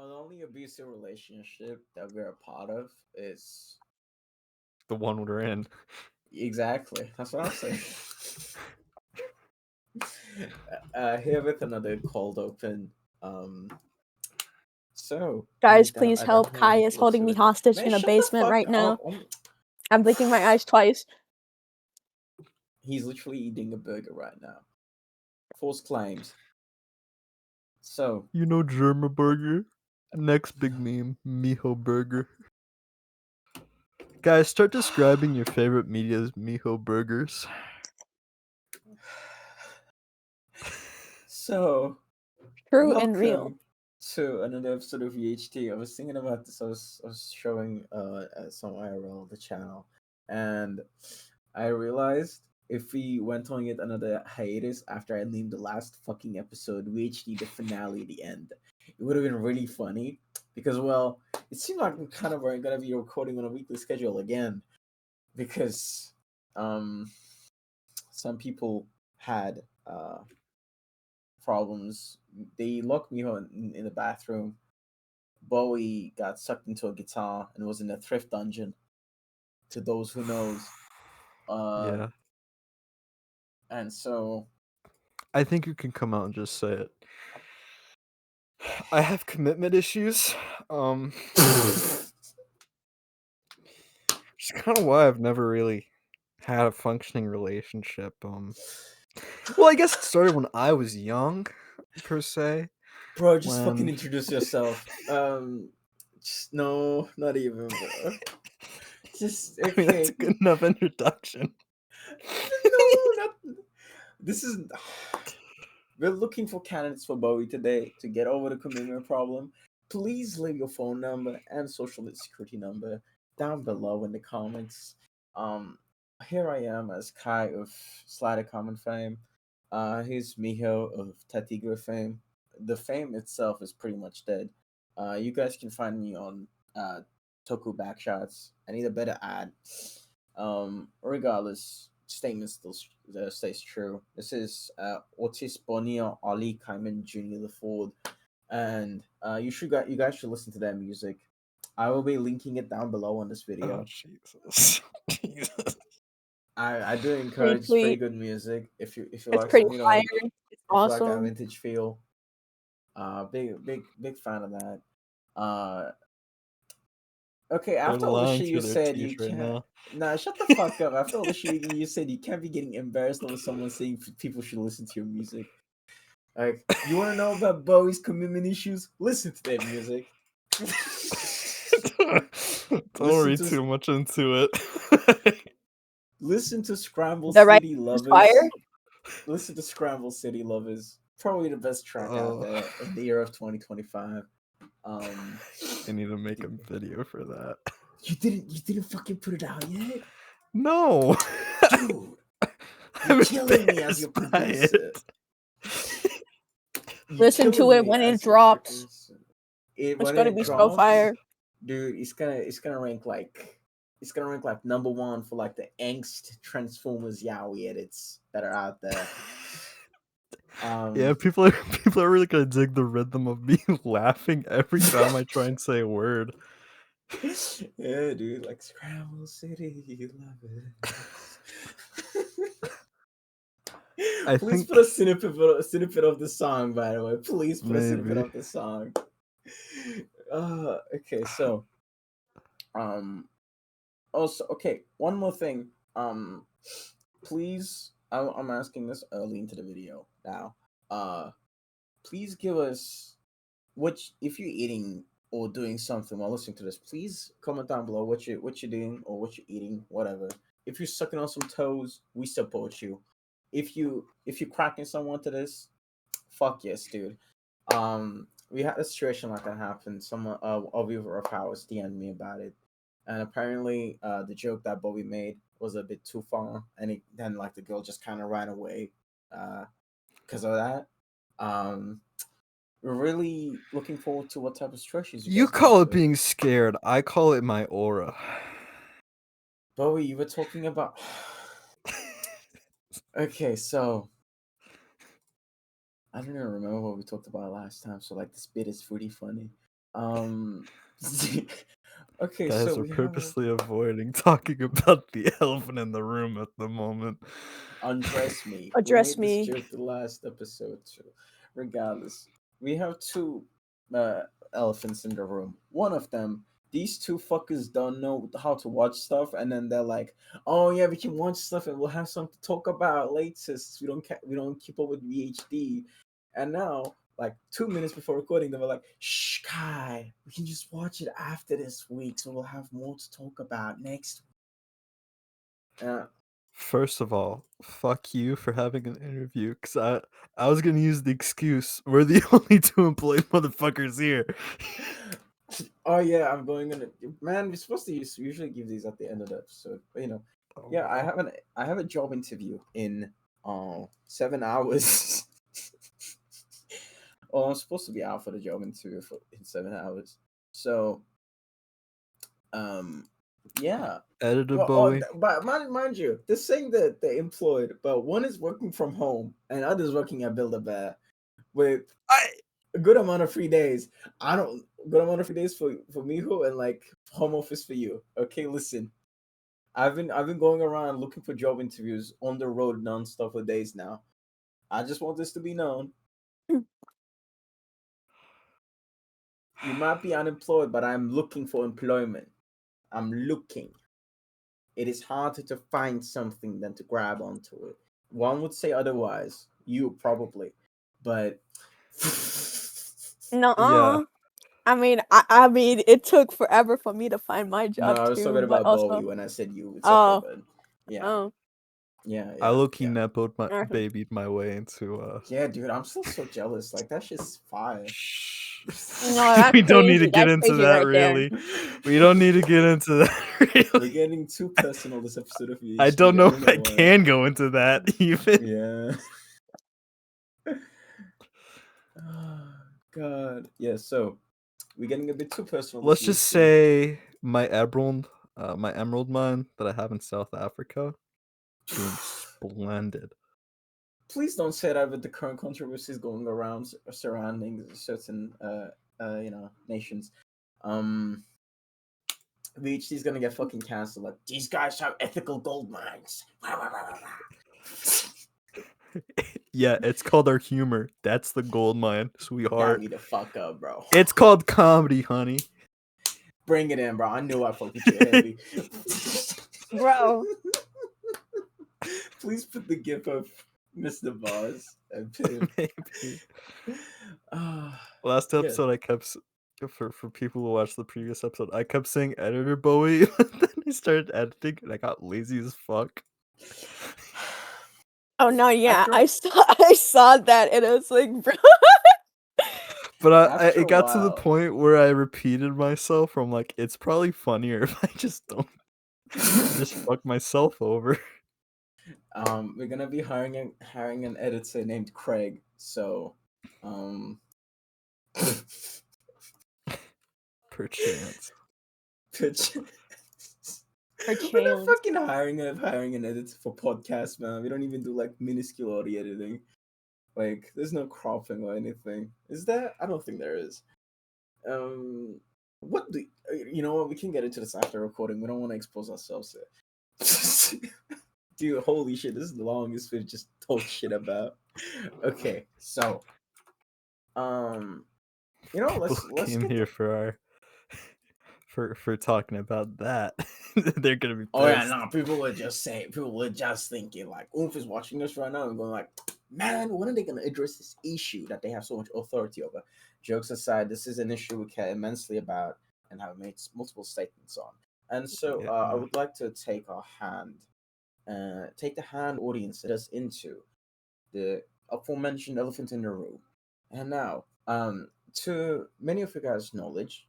the only abusive relationship that we're a part of is The one we're in. exactly. That's what I'm saying. Here with another cold open. So Guys, please help. Kai is holding me hostage Man, in a shut the basement fuck right now. up. I'm blinking my eyes twice. He's literally eating a burger right now. False claims. So You know Germa Burger? Next big meme, Miho Burger. Guys, start describing your favorite media's Miho burgers. So True and real. welcome to another episode of VHT. I was thinking about this. I was showing some IRL the channel, and I realized if we went on yet another hiatus after I named the last fucking episode VHT the finale, the end, it would have been really funny because well, it seemed like we kind of weren't gonna be recording on a weekly schedule again because some people had problems. They locked me in the bathroom. Bowie got sucked into a guitar and was in a thrift dungeon. To those who knows, Yeah. and so I think you can come out and just say it. I have commitment issues. Which is kind of why I've never really had a functioning relationship. Well, I guess it started when I was young, per se. bro, just fucking When introduce yourself. Just no, not even, bro. Just I mean, that's okay. a good enough introduction. No, not. This is. We're looking for candidates for Bowie today to get over the commitment problem. Please leave your phone number and social security number down below in the comments. Here I am as Kai of Slider Common fame. Here's Miho of Tatigra fame. The fame itself is pretty much dead. You guys can find me on Toku Backshots. I need a better ad. Regardless, statement still stays true. This is Otis Bonilla Ali Kaiman Jr. the Ford, and you guys should listen to their music. I will be linking it down below on this video. Oh Jesus! Jesus. I do encourage pretty good music if you It's like pretty some fire. It's if you like that awesome. vintage feel. Big fan of that. Okay, They're after all the lying shit you through their said, you teeth right can't. now. Nah, shut the fuck up. After all the shit you said, you can't be getting embarrassed over someone saying people should listen to your music. Like, you want to know about Bowie's commitment issues? Listen to their music. Don't read too much into it. Listen to Scramble The right City is Lovers. fire. Listen to Scramble City Lovers. Probably the best track out there in the year of 2025. I need to make a video for that. You didn't fucking put it out yet? No. Dude. You're killing me as your producer. Listen to it when it drops. It's gonna be so fire. Dude, it's gonna rank like number one for like the angst Transformers Yaoi edits that are out there. Yeah, people are really gonna dig the rhythm of me laughing every time I try and say a word. Yeah, dude, like Scramble City, you love it. Please put a snippet of the song, by the way. Please put a snippet of the song. Okay, so also okay, one more thing. Please, I'm asking this early into the video now. Please give us if you're eating or doing something while listening to this. Please comment down below what you're doing or what you're eating, whatever. If you're sucking on some toes, we support you. If you're cracking someone to this, fuck yes, dude. We had a situation like that happen. Someone a viewer of ours DM'd me about it, and apparently the joke that Bowie made was a bit too far, and then like the girl just kind of ran away because of that. We're really looking forward to what type of structures you call it being scared. I call it my aura. Bowie, you were talking about. Okay, so I don't even remember what we talked about last time. So like this bit is pretty funny. Um. Okay, Guys so are we have purposely avoiding talking about the elephant in the room at the moment. Undress Me. We Address made this me. joke the last episode too. Regardless, we have two elephants in the room. One of them, these two fuckers don't know how to watch stuff, and then they're like, "Oh yeah, we can watch stuff, and we'll have something to talk about later. Since we don't keep up with VHD." And now, like 2 minutes before recording, they were like, "Shh, Kai, we can just watch it after this week, so we'll have more to talk about next week." First of all, fuck you for having an interview, because I was going to use the excuse, we're the only two employed motherfuckers here. Oh yeah, I'm going on. Man, we're supposed to usually give these at the end of the episode, but Oh, yeah, wow. I have a job interview in 7 hours. Oh, I'm supposed to be out for the job interview in 7 hours. So yeah. Editor Well, Bowie. but mind you, this saying that they're employed, but one is working from home and others working at Build a Bear with a good amount of free days. I don't good amount of free days for Miho and like home office for you. Okay, listen. I've been going around looking for job interviews on the road nonstop for days now. I just want this to be known. You might be unemployed, but I'm looking for employment. I'm looking. It is harder to find something than to grab onto it. One would say otherwise. You probably, but Nuh-uh. Yeah. I mean, it took forever for me to find my no, job I was too, talking but about Bowie also, when I said you. It's okay, oh, but yeah, oh, yeah, I yeah, low-key yeah. okay. babied my way into Yeah, dude, I'm still so jealous. Like that shit's fire. No, that's we don't need to crazy. get That's into crazy that right there. really. We don't need to get into that We're really. getting too personal this episode of VHD. I don't know if I why. can go into that even. Yeah. Oh, God. Yeah, so we're getting a bit too personal this Let's just VHD. say my emerald mine that I have in South Africa, doing splendid. Please don't say that with the current controversies going around surrounding certain nations. VHD is gonna get fucking cancelled. Like these guys have ethical gold mines. Yeah, it's called our humor. That's the gold mine, Got sweetheart. me the fuck up, bro. It's called comedy, honey. Bring it in, bro. I knew I fuck with you heavy. Bro. Please put the gif of Mr. Boss and Pim. Maybe. Ah, Last yeah. episode, I kept for people who watched the previous episode, I kept saying editor Bowie, but then I started editing and I got lazy as fuck. Oh no, yeah, After- I saw that and it was like, bro. But After it a got to the while- point where I repeated myself from like, it's probably funnier if I just don't just fuck myself over. We're gonna be hiring an editor named Craig. So, Perchance. pitch. For We're not chance. fucking hiring an editor for podcasts, man. We don't even do like minuscule audio editing. Like, there's no cropping or anything. Is there? I don't think there is. What do you know? What, we can get into this after recording. We don't want to expose ourselves here. Dude, holy shit! This is the longest we've just talked shit about. Okay, so, let's Came get. here for our for talking about that. They're gonna be pissed. Oh yeah, no, people were just thinking like, Oomph is watching this right now and going like, man, when are they gonna address this issue that they have so much authority over? Jokes aside, this is an issue we care immensely about and have made multiple statements on. And so, Yeah, I no. would like to take the hand audience us into the aforementioned elephant in the room. And now, to many of you guys' knowledge,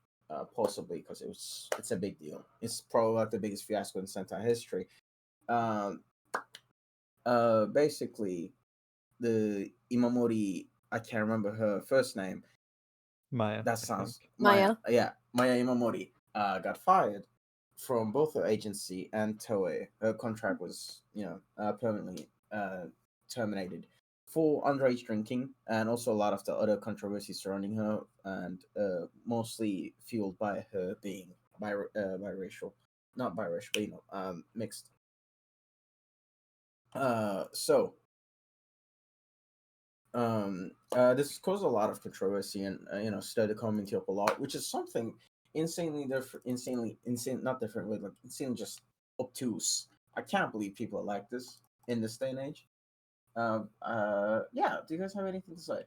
possibly because it's a big deal. It's probably like the biggest fiasco in Sentai history. Basically, the Imamori, I can't remember her first name. Maya. That sounds Maya. Yeah, Maya Imamori got fired from both her agency and Toei. Her contract was, permanently terminated for underage drinking, and also a lot of the other controversies surrounding her, and mostly fueled by her being biracial, not biracial, but mixed. So this caused a lot of controversy, and started commenting up a lot, which is something insanely different, insane, not different, but like insanely just obtuse. I can't believe people are like this in this day and age. Yeah. Do you guys have anything to say?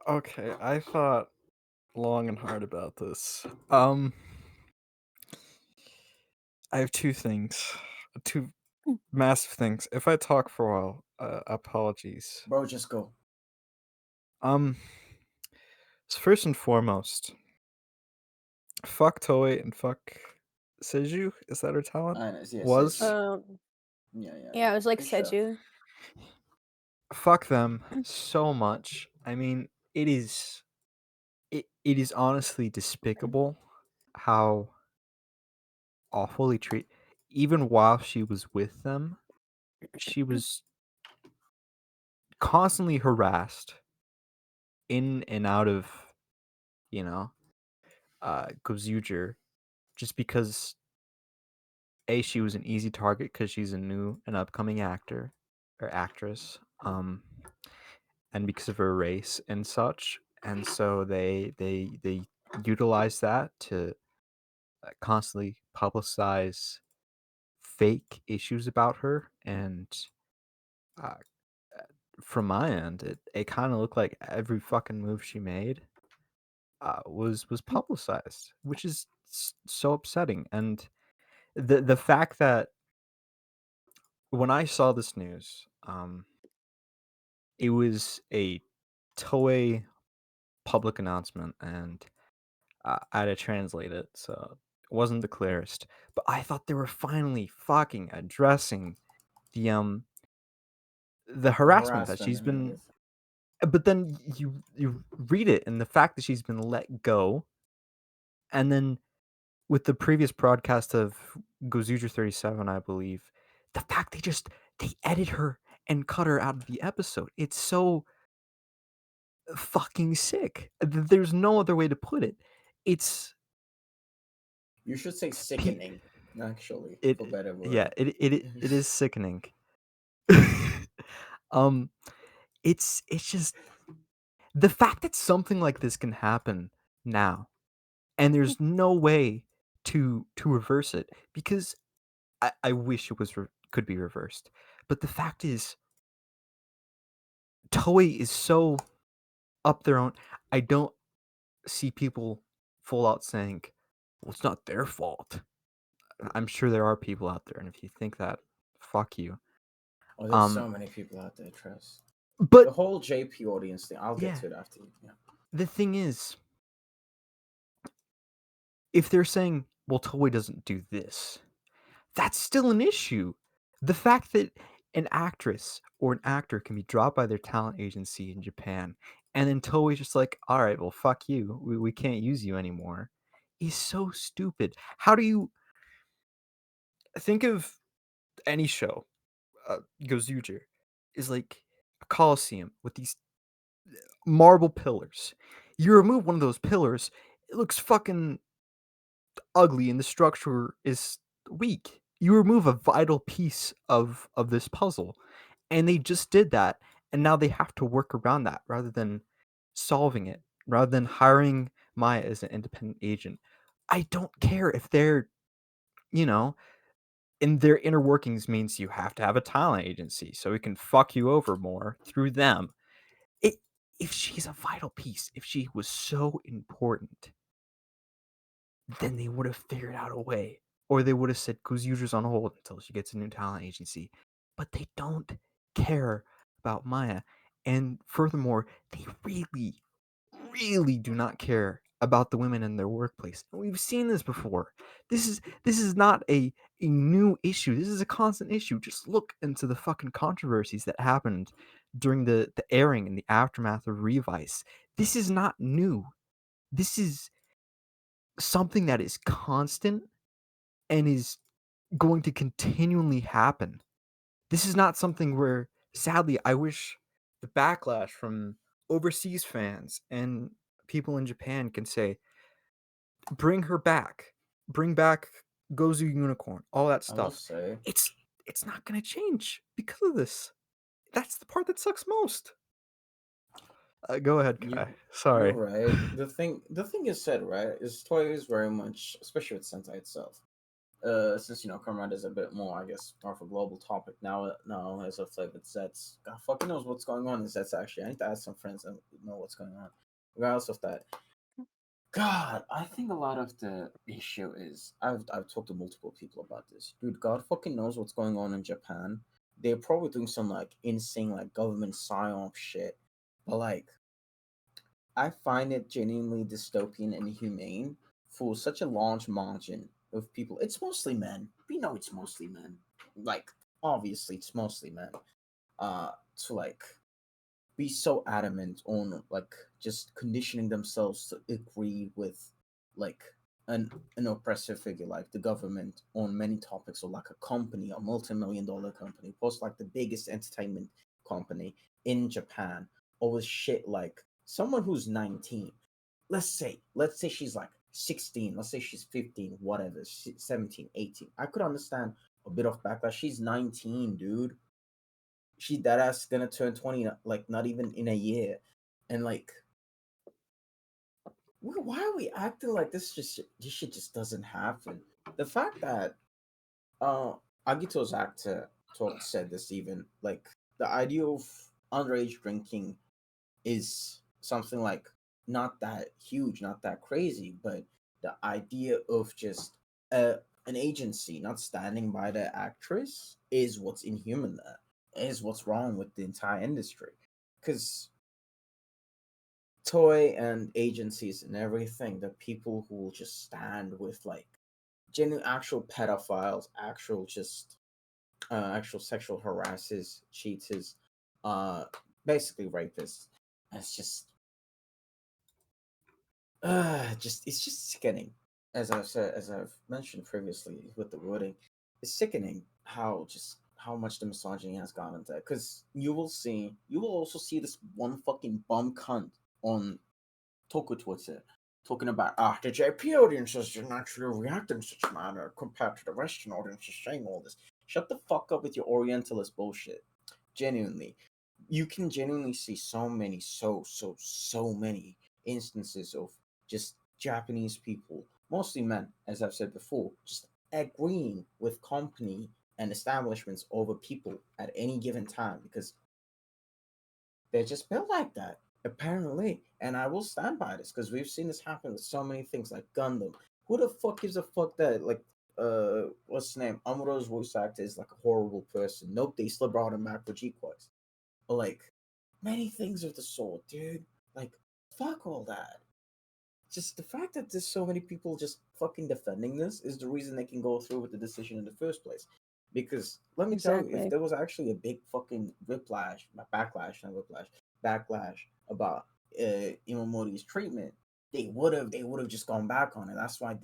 Okay, I thought long and hard about this. I have two massive things. If I talk for a while, apologies. Bro, just go. So first and foremost, fuck Toei and fuck Seiju. Is that her talent? Yeah, Was Seju. Yeah, it was like Good chef. Seju. fuck them so much. I mean, it is honestly despicable how awful they treat. Even while she was with them, she was constantly harassed in and out of, you know, Gozuger, just because she was an easy target because she's an upcoming actor or actress, and because of her race and such, and so they utilize that to constantly publicize fake issues about her, and uh, from my end, it kind of looked like every fucking move she made was publicized, which is so upsetting. And the fact that when I saw this news, it was a Toei public announcement, and I had to translate it, so it wasn't the clearest. But I thought they were finally fucking addressing the harassment that Harassment she's and been. everything. But then you read it, and the fact that she's been let go, and then with the previous broadcast of Gozuger 37, I believe, the fact they edit her and cut her out of the episode. It's so fucking sick. There's no other way to put it. It's You should say sickening, actually, it for better yeah, word. it is sickening. um it's just the fact that something like this can happen now, and there's no way to reverse it, because I wish it was could be reversed. But the fact is, Toei is so up their own. I don't see people full out saying, "Well, it's not their fault." I'm sure there are people out there, and if you think that, fuck you. Oh, there's so many people out there, trust. But The whole JP audience thing, I'll get yeah, to it after you. Yeah. the thing is, if they're saying, "Well, Toei doesn't do this," that's still an issue. The fact that an actress or an actor can be dropped by their talent agency in Japan, and then Toei's just like, all right, well, fuck you. We can't use you anymore, is so stupid. How do you think of any show? Gozuger is like a coliseum with these marble pillars. You remove one of those pillars, it looks fucking ugly, and the structure is weak. You remove a vital piece of this puzzle, and they just did that, and now they have to work around that rather than solving it, rather than hiring Maya as an independent agent. I don't care if they're, you know, in their inner workings means you have to have a talent agency so we can fuck you over more through them. It, if she's a vital piece, if she was so important, then they would have figured out a way. Or they would have said, "Cause users on hold until she gets a new talent agency." But they don't care about Maya. And furthermore, they really, really do not care about the women in their workplace. And we've seen this before. This is not a new issue. This is a constant issue. Just look into the fucking controversies that happened during the airing and the aftermath of Revice. This is not new. This is something that is constant and is going to continually happen. This is not something where, sadly, I wish the backlash from overseas fans and people in Japan can say, bring her back. Bring back Gozu Unicorn, all that I will stuff. say, It's not gonna change because of this. That's the part that sucks most. Go ahead, Kai. you're Sorry. right. The thing is said right is Toy is very much, especially with Sentai itself. Since Comrade is a bit more, I guess, more of a global topic now as of like with Zets. God fucking knows what's going on in Zets. Actually, I need to ask some friends and know what's going on. Regardless of that, God, I think a lot of the issue is I've talked to multiple people about this. Dude, God fucking knows what's going on in Japan. They're probably doing some like insane like government psyop shit, but like I find it genuinely dystopian and inhumane for such a large margin of people. It's mostly men. We know it's mostly men. Like obviously, it's mostly men. To like be so adamant on like just conditioning themselves to agree with like an oppressive figure like the government on many topics, or like a company, a multi-million-dollar company, plus like the biggest entertainment company in Japan, over shit like someone who's 19. Let's say she's like 16, let's say she's 15, whatever, 17, 18. I could understand a bit of backlash. She's 19, dude. She that ass gonna turn 20 like not even in a year. And like why are we acting like this shit just doesn't happen? The fact that uh Agito's actor said this, even like the idea of underage drinking is something like not that huge, not that crazy, but the idea of just an agency not standing by the actress is what's inhuman there, is what's wrong with the entire industry. Because toy and agencies and everything, the people who will just stand with like genuine actual pedophiles, actual sexual harassers, cheaters, basically rapists. It's just it's just sickening. As I've mentioned previously with the wording, it's sickening how much the misogyny has gone into it. Because you will also see this one fucking bum cunt on Toku Twitter talking about the JP audiences do naturally react in such a manner compared to the Western audiences, saying all this. Shut the fuck up with your Orientalist bullshit. Genuinely, you can genuinely see so many instances of just Japanese people, mostly men, as I've said before, just agreeing with company and establishments over people at any given time because they're just built like that, apparently. And I will stand by this because we've seen this happen with so many things like Gundam. Who the fuck gives a fuck that like what's his name? Amuro's voice actor is like a horrible person. Nope, they still brought him back for G-Quest. But like many things of the sort, dude. Like fuck all that. Just the fact that there's so many people just fucking defending this is the reason they can go through with the decision in the first place. Because let me tell you, if Exactly. there was actually a big fucking backlash about Imamori's treatment, they would have just gone back on it. That's why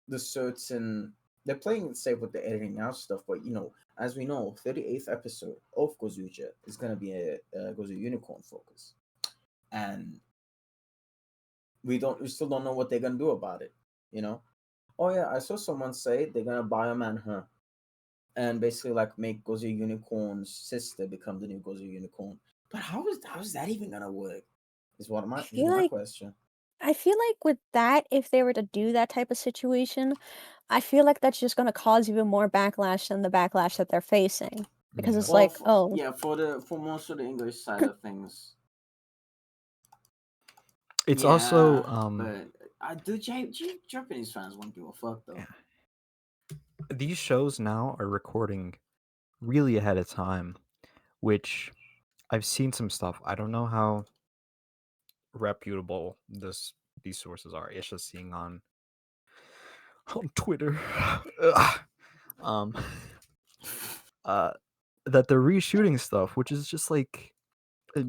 the certain they're playing it safe with the editing out stuff, but as we know, 38th episode of Gozuja is gonna be a Gozu Unicorn focus, and we still don't know what they're gonna do about it. You know? Oh yeah, I saw someone say they're gonna bioman her and basically like make Gozu Unicorn's sister become the new Gozu Unicorn. But how is that even gonna work? I Is feel my like question. I feel like with that, if they were to do that type of situation, I feel like that's just gonna cause even more backlash than the backlash that they're facing. Because Yeah. it's Well, like, oh, yeah, for most of the English side of things, It's also yeah, but I do. Japanese fans won't give a fuck though. these shows now are recording really ahead of time, which I've seen some stuff. I don't know how reputable these sources are. It's just seeing on Twitter. Ugh. um uh that they're reshooting stuff, which is just like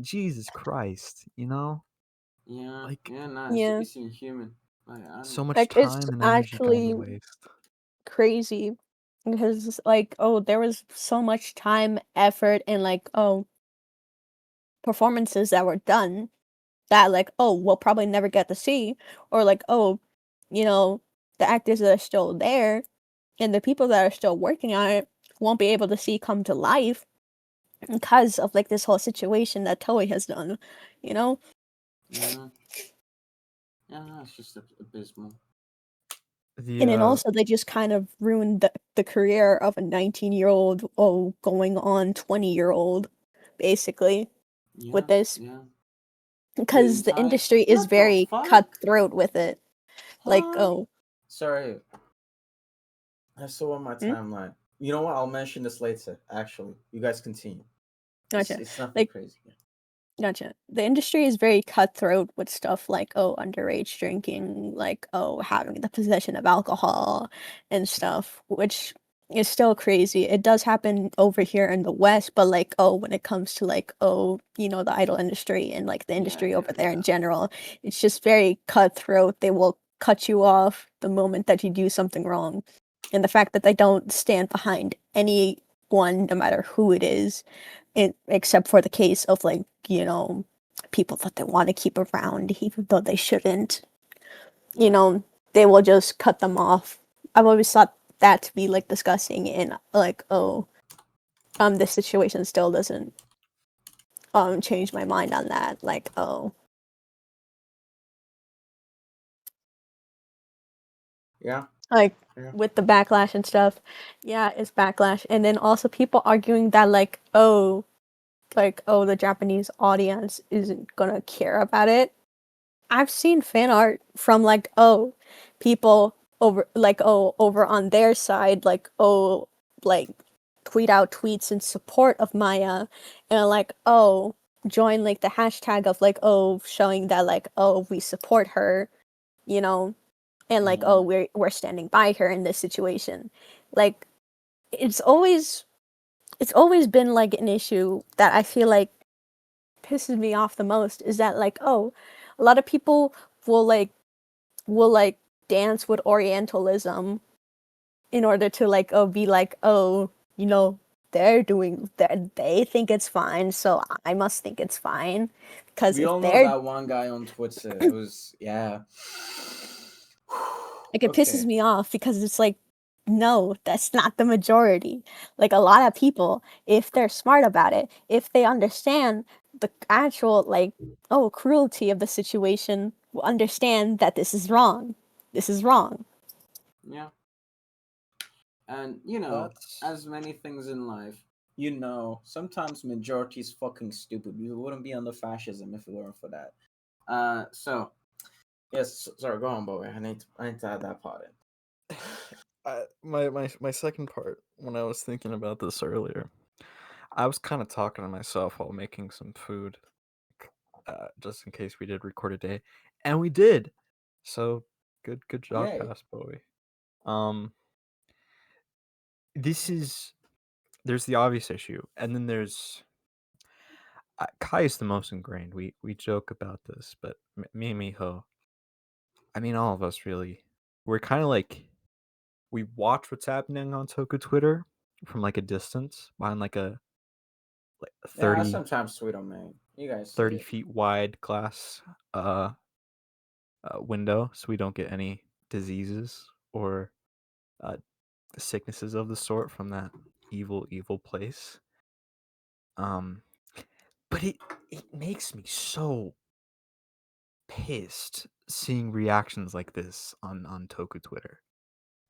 Jesus Christ, Yeah, like yeah, nah, yeah, it's inhuman. Like I so don't. much like it's time and energy going to actually waste. crazy. because it's like, oh, there was so much time, effort, and like, oh, performances that were done that like, oh, we'll probably never get to see, or like, oh, you know, the actors that are still there and the people that are still working on it won't be able to see come to life because of like this whole situation that Toei has done, you know? Yeah, yeah, it's just abysmal. And then The also they just kind of ruined the career of a 19-year-old, oh, going on 20-year-old, basically, with Yeah, this. yeah. The Because the entire industry is what the very fuck? cutthroat with it. Like, Huh? oh, Sorry, I saw on my hmm? timeline. You know what? I'll mention this later. Actually, you guys continue. Gotcha. It's nothing Like, crazy. Yeah. gotcha. The industry is very cutthroat with stuff like, oh, underage drinking, like, oh, having the possession of alcohol and stuff, which is still crazy. It does happen over here in the West, but like, oh, when it comes to like, oh, the idol industry and like the Yeah, industry over yeah, there in yeah. general, it's just very cutthroat. They will cut you off the moment that you do something wrong. And the fact that they don't stand behind anyone, no matter who it is, except for the case of like people that they want to keep around even though they shouldn't, you Yeah. know they will just cut them off. I've always thought that to be like disgusting, and like, oh, this situation still doesn't change my mind on that, like, oh, Yeah. like Yeah. with the backlash and stuff. Yeah, it's backlash, and then also people arguing that like, oh, the Japanese audience isn't gonna care about it. I've seen fan art from like, oh, people over on their side, like, oh, like tweet out tweets in support of Maya, and like, oh, join like the hashtag of like, oh, showing that like, oh, we support her, you know, and like, oh, Mm. we're standing by her in this situation. Like, it's always it's always been like an issue that I feel like pisses me off the most, is that like, oh, a lot of people will like will like dance with Orientalism in order to like, oh, be like, oh, they think it's fine, so I must think it's fine, because We if all know they're that one guy on Twitter. It was yeah. like, it pisses Okay. me off because it's like, no, that's not the majority. Like, a lot of people, if they're smart about it, if they understand the actual like, oh, cruelty of the situation, will understand that this is wrong. This is wrong. Yeah. And that's as many things in life, sometimes majority is fucking stupid. We wouldn't be under fascism if it weren't for that. So yes, sorry, go on, Bowie. I need to add that part in. my second part. When I was thinking about this earlier, I was kind of talking to myself while making some food, just in case we did record a day, and we did. So good job, Yay. Pass Bowie. Um, this is there's the obvious issue, and then there's Kai is the most ingrained. We joke about this, but me and Miho, I mean, all of us really, we're kind of like, we watch what's happening on Toku Twitter from like a distance behind like a like Yeah, I 30 sometimes tweet on man. You guys see 30 it. feet wide glass uh, window, so we don't get any diseases or uh, sicknesses of the sort from that evil place. Um, but it makes me so pissed seeing reactions like this on Toku Twitter,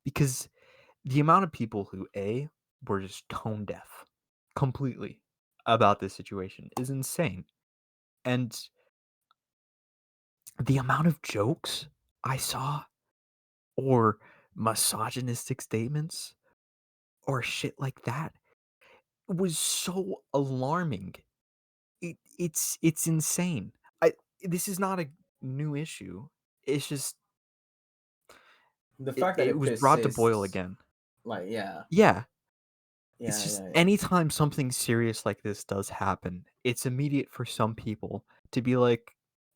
because the amount of people who were just tone deaf completely about this situation is insane, and the amount of jokes I saw, or misogynistic statements or shit like that, was so alarming. It's insane. I This is not a new issue. It's just The it, fact that it it was brought to boil persists, again. like yeah, Yeah, it's yeah, just yeah, yeah. anytime something serious like this does happen, it's immediate for some people to be like,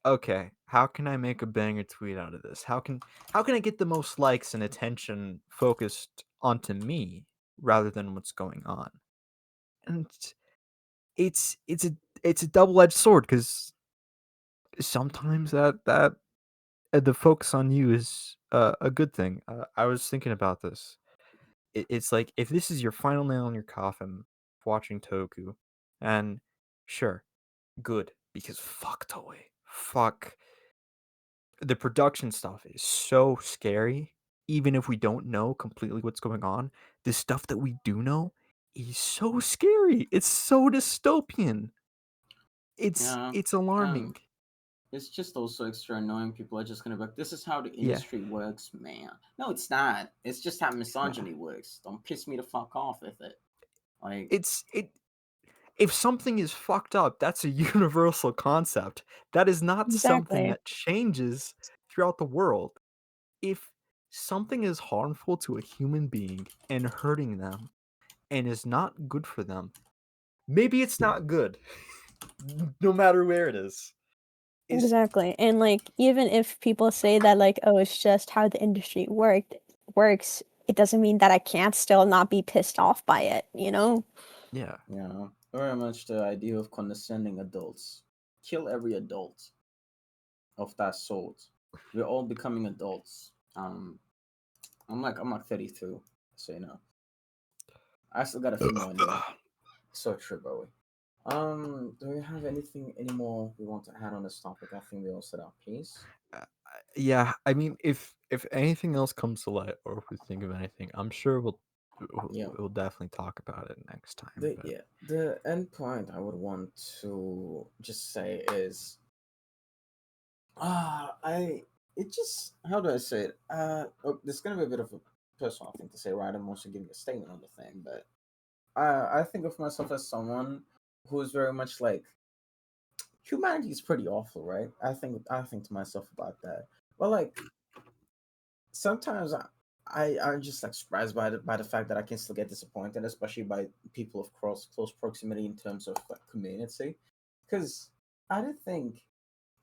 okay, how can I make a banger tweet out of this? How can I get the most likes and attention focused onto me? rather than what's going on. And it's a double-edged sword because sometimes that the focus on you is a good thing. I was thinking about this. It's like if this is your final nail in your coffin, watching Toku, and sure, good because fuck Toei, fuck the production stuff is so scary. Even if we don't know completely what's going on, the stuff that we do know is so scary. It's so dystopian. Yeah. It's alarming. It's just also extra annoying. People are just gonna be like, "This is how the Yeah, industry works, man." No, it's not. It's just how it's not. misogyny works. Don't piss me the fuck off with it. Like, It if something is fucked up, that's a universal concept. That is not something Exactly. that changes throughout the world. If something is harmful to a human being and hurting them and is not good for them, maybe it's not good. No matter where it is. Is Exactly. And like even if people say that like, oh, it's just how the industry works, it doesn't mean that I can't still not be pissed off by it, you know? yeah. very much the idea of condescending adults. Kill every adult of that sort. We're all becoming adults. I'm like 32, so you know. I still got a few more in me. So true, Bowie. Do we have anything anymore we want to add on this topic? I think we all said our piece. Uh, yeah, I mean, if anything else comes to light, or if we think of anything, I'm sure Yeah. we'll definitely talk about it next time. But The end point I would want to just say is I it just how do I say it? This is gonna be a bit of a personal thing to say, right? I'm also giving a statement on the thing, but I think of myself as someone who is very much like humanity is pretty awful, right? I think to myself about that. But like sometimes I'm just like surprised by the fact that I can still get disappointed, especially by people of close proximity in terms of like community, because I don't think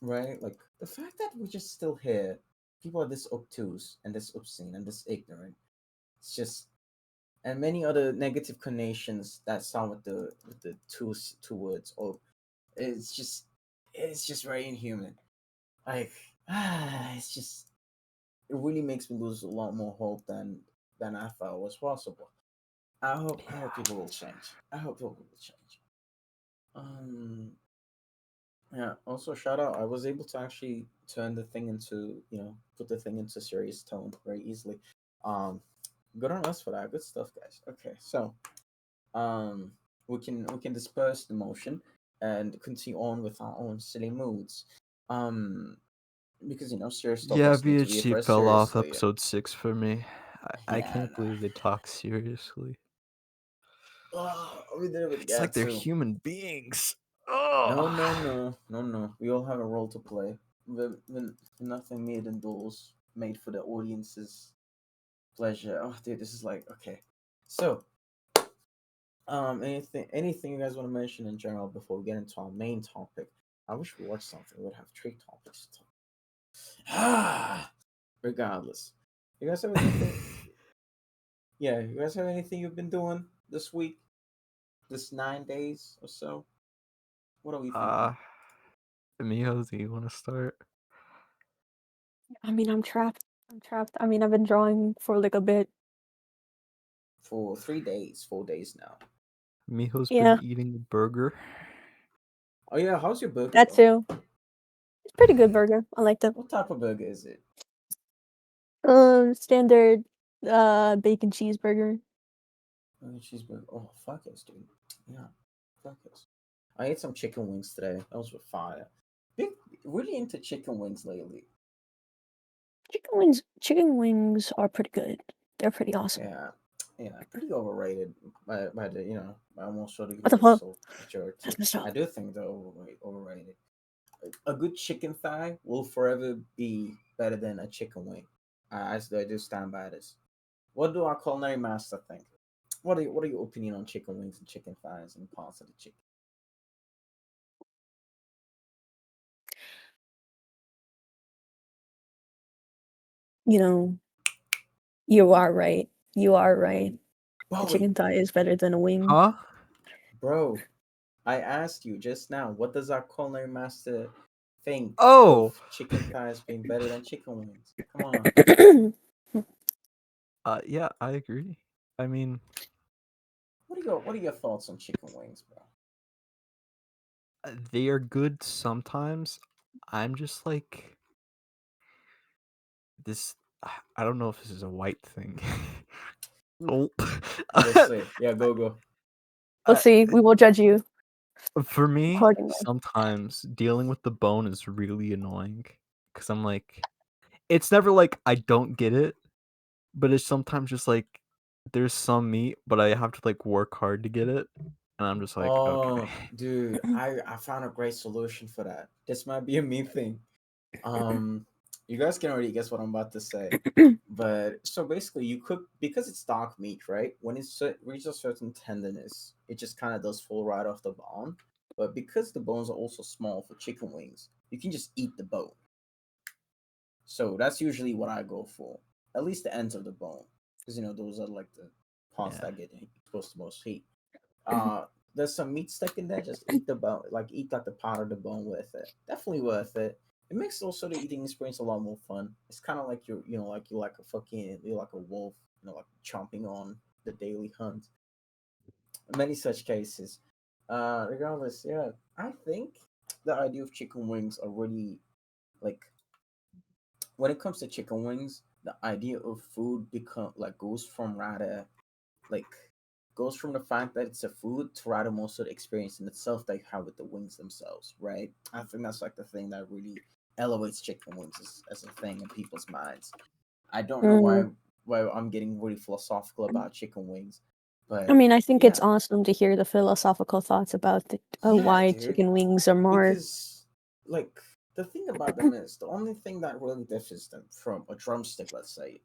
right like the fact that we're just still here, people are this obtuse and this obscene and this ignorant. It's just and many other negative connotations that sound with the two words or it's just very inhuman. Like it's just it really makes me lose a lot more hope than I thought was possible. I hope yeah, people will change. I hope people will change. Um yeah, also shout out I was able to actually turn the thing into, put the thing into serious tone very easily. Um good on us for that. Good stuff, guys. Okay, so um we can disperse the motion and continue on with our own silly moods. Um because serious yeah. topics need to be VHC addressed fell off seriously. episode 6 for me. I Yeah, can't nah. believe they talk seriously. Oh, we did it with It's like they're Gatsu. human beings. No, Oh, no, no, no, no. We all have a role to play. We're nothing made indoors, made for the audience's pleasure. Oh, dude, this is like okay. So, anything you guys want to mention in general before we get into our main topic? I wish we watched something. We'd have three topics to talk. Ah, regardless, you guys have anything? Yeah, you guys have anything you've been doing this week? This 9 days or so? What are we thinking? uh, Miho, do you want to start? I mean, I'm trapped. I'm trapped. I mean, I've been drawing for like a bit. For 3 days, 4 days now. Miho's been Yeah, eating a burger. Oh yeah, how's your burger that going? too. It's pretty good burger. I liked it. What type of burger is it? Standard bacon cheeseburger. Cheeseburger. Oh fuck yes, dude. Yeah, fuck yes. I ate some chicken wings today. Those were fire. Big, really into chicken wings lately. Chicken wings are pretty good. They're pretty awesome. Yeah, yeah, pretty overrated by the by almost sort of What the fuck? universal majority. That's messed I up. do think they're overrated. A good chicken thigh will forever be better than a chicken wing. I do stand by this. What do our culinary master think? What are your opinion on chicken wings and chicken thighs and parts of the chicken? You know, you are right. You are right. A Bowie, chicken thigh is better than a wing. Huh? bro, I asked you just now, what does our culinary master think Oh, of chicken thighs being better than chicken wings? Come on. yeah, I agree. I mean, What are your thoughts on chicken wings, bro? they are good sometimes. I'm just like this. I don't know if this is a white thing. Nope. We'll see. Yeah, go. We'll Uh, see. We will judge you for me, accordingly. sometimes dealing with the bone is really annoying because I'm like, it's never like I don't get it, but it's sometimes just like there's some meat, but I have to like work hard to get it, and I'm just like, okay. Oh, dude, I found a great solution for that. This might be a me thing. Um, you guys can already guess what I'm about to say. But so basically, you cook because it's dark meat, right? When reaches a certain tenderness, it just kind of does fall right off the bone. But because the bones are also small for chicken wings, you can just eat the bone. So that's usually what I go for. At least the ends of the bone, because those are like the parts Yeah. that get exposed to most heat. Uh, there's some meat stuck in there. Just eat the bone, like eat like the part of the bone with it. Definitely worth it. It makes also the eating experience a lot more fun. It's kind of like you're like a you're like a wolf, like chomping on the daily hunt. Many such cases. Regardless, yeah, I think the idea of chicken wings are really like when it comes to chicken wings, the idea of food become like goes from rather like goes from the fact that it's a food to rather more so the experience in itself that you have with the wings themselves, right? I think that's like the thing that really elevates chicken wings as a thing in people's minds. I don't know Mm. why I'm getting really philosophical about chicken wings, I but mean, I think it's yeah, awesome to hear the philosophical thoughts about yeah, why dude. chicken wings are more. Because like the thing about them is the only thing that really differs them from a drumstick, let's say,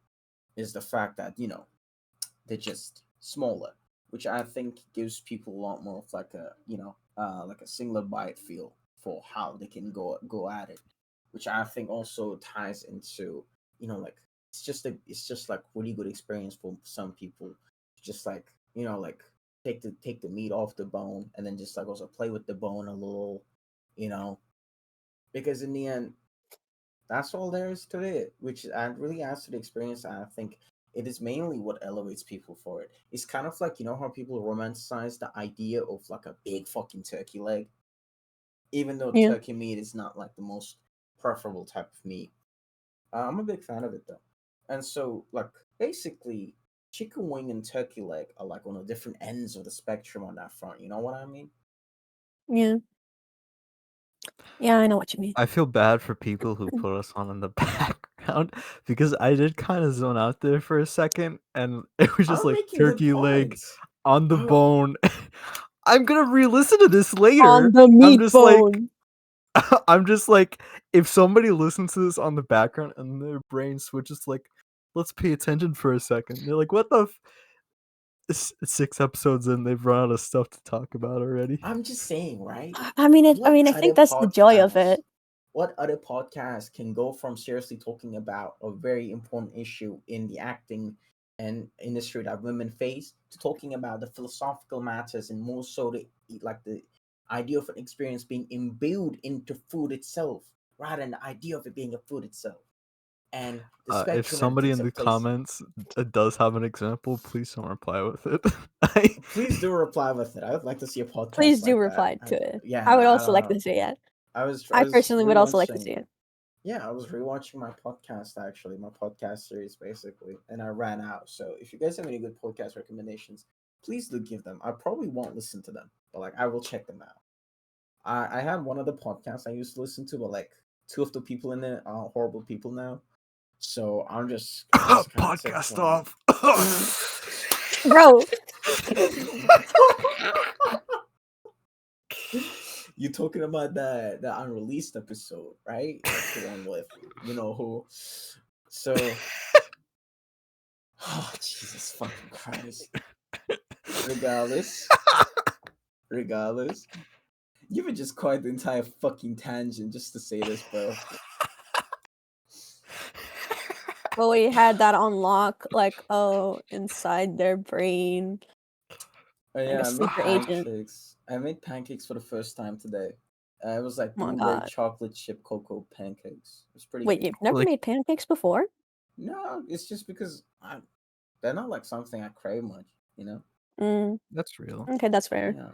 is the fact that they're just smaller, which I think gives people a lot more of like like a singular bite feel for how they can go at it, which I think also ties into like it's just like really good experience for some people, just like like take the meat off the bone and then just like also play with the bone a little, you know, because in the end that's all there is to it, which really adds to the experience. And I think it is mainly what elevates people for it. It's kind of like how people romanticize the idea of like a big fucking turkey leg, even though Yeah. turkey meat is not like the most preferable type of meat. I'm a big fan of it though, and so like basically, chicken wing and turkey leg are like on the different ends of the spectrum on that front. You know what I mean? Yeah. Yeah, I know what you mean. I feel bad for people who put us on in the background because I did kind of zone out there for a second and it was just I'm like making good turkey leg points. on the Oh, bone. I'm gonna re-listen to this On later. the I'm meat just like bone. I'm just like if somebody listens to this on the background and their brain switches to like let's pay attention for a second. They're like, what the 6 episodes in, they've run out of stuff to talk about already. I'm just saying, right? I mean, I What mean, I other think that's the joy of podcasts? it. What other podcast can go from seriously talking about a very important issue in the acting and industry that women face to talking about the philosophical matters and more so the idea of an experience being imbued into food itself rather than the idea of it being a food itself and the If spectrum that it somebody takes in a the place. comments does have an example, please don't reply with it. I, Please do reply with it. I would like to see a podcast Please do like that. reply to it. I Yeah, would I also don't like know. to see it. I I was personally would also like to see rewatching. it. Yeah, I was rewatching my podcast actually, my podcast series basically, and I ran out. So if you guys have any good podcast recommendations, please do give them. I probably won't listen to them, but like I will check them out. I had one of the podcasts I used to listen to, but like two of the people in it are horrible people now. So I'm just kind of sick of podcast hearing them. off. Bro, You talking about that unreleased episode, right? Like the one with who. So, oh Jesus fucking Christ. Regardless, regardless, you would just quite the entire fucking tangent just to say this, bro. Bowie had that on lock, like, oh, inside their brain, Oh like yeah, a I made sleeper agent. pancakes. I made pancakes for the first time today. It was like Oh my blueberry god. chocolate chip cocoa pancakes. It was pretty Wait, good. you've never Like- made pancakes before? No, it's just because they're not like something I crave much, you know? Mm, That's real. okay, that's fair. Yeah.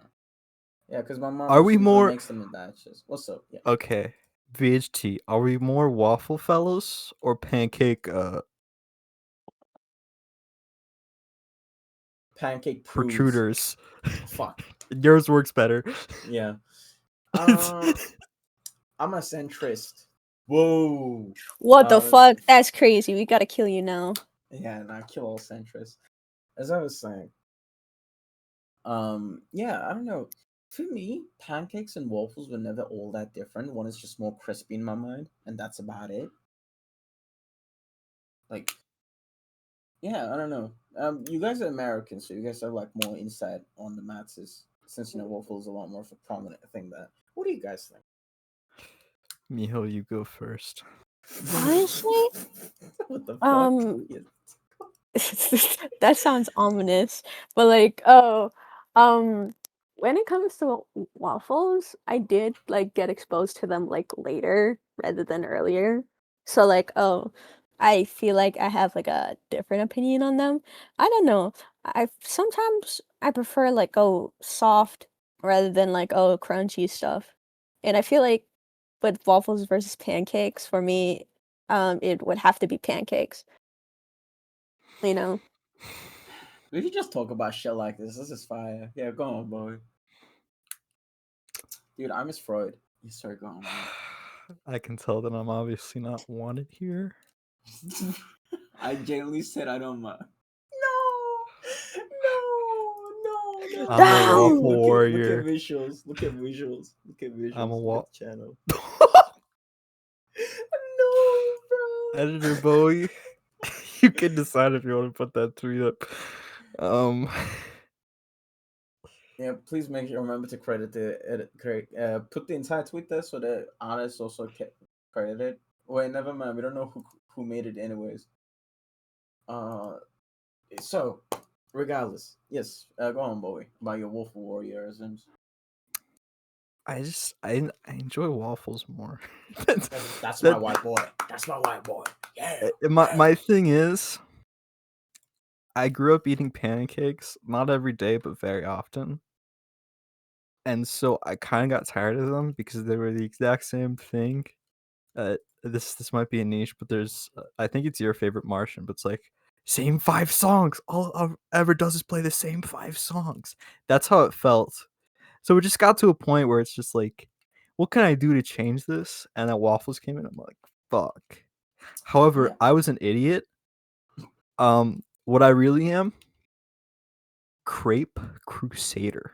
Yeah, because my mom Are we usually more- makes them in batches. What's up? Yeah. Okay. VHT, are we more waffle fellows or pancake Pancake prudes. protruders? Fuck. Yours works better. Yeah. I'm a centrist. Whoa. What the fuck? That's crazy. We gotta kill you now. Yeah, and I kill all centrists. As I was saying. Yeah, I don't know. For me, pancakes and waffles were never all that different. One is just more crispy in my mind, and that's about it. Like, yeah, I don't know. You guys are American, so you guys have like more insight on the matters, since waffles a lot more of a prominent thing there. What do you guys think? Miho, you go first. Honestly, What the fuck? that sounds ominous. But like, when it comes to waffles, I did like get exposed to them like later rather than earlier. So like, I feel like I have like a different opinion on them. I don't know. I sometimes I prefer like soft rather than like crunchy stuff. And I feel like with waffles versus pancakes, for me, it would have to be pancakes. You know. We could just talk about shit like this. This is fire. Yeah, go on, boy. Dude, I miss Freud. You start going on. I can tell that I'm obviously not wanted here. I genuinely said I don't mind. No. I'm a Down! waffle warrior. Look at visuals. Look at visuals. I'm a Look at the channel. No, bro. Editor Bowie, you can decide if you want to put that tweet up. Yeah, please make sure remember to credit put the entire tweet there so that honest also credited. Wait, never mind. We don't know who made it anyways. So regardless, yes. Go on, Bowie, about your Wolf Warriorisms. I enjoy waffles more. That's my white boy. That's my white boy. Yeah. My thing is, I grew up eating pancakes, not every day, but very often. And so I kind of got tired of them because they were the exact same thing. This might be a niche, but there's I think it's your favorite Martian, but it's like same 5 songs. All it ever does is play the same 5 songs. That's how it felt. So it just got to a point where it's just like, what can I do to change this? And then waffles came in. I'm like, fuck. However, Yeah. I was an idiot. What I really am, crepe crusader.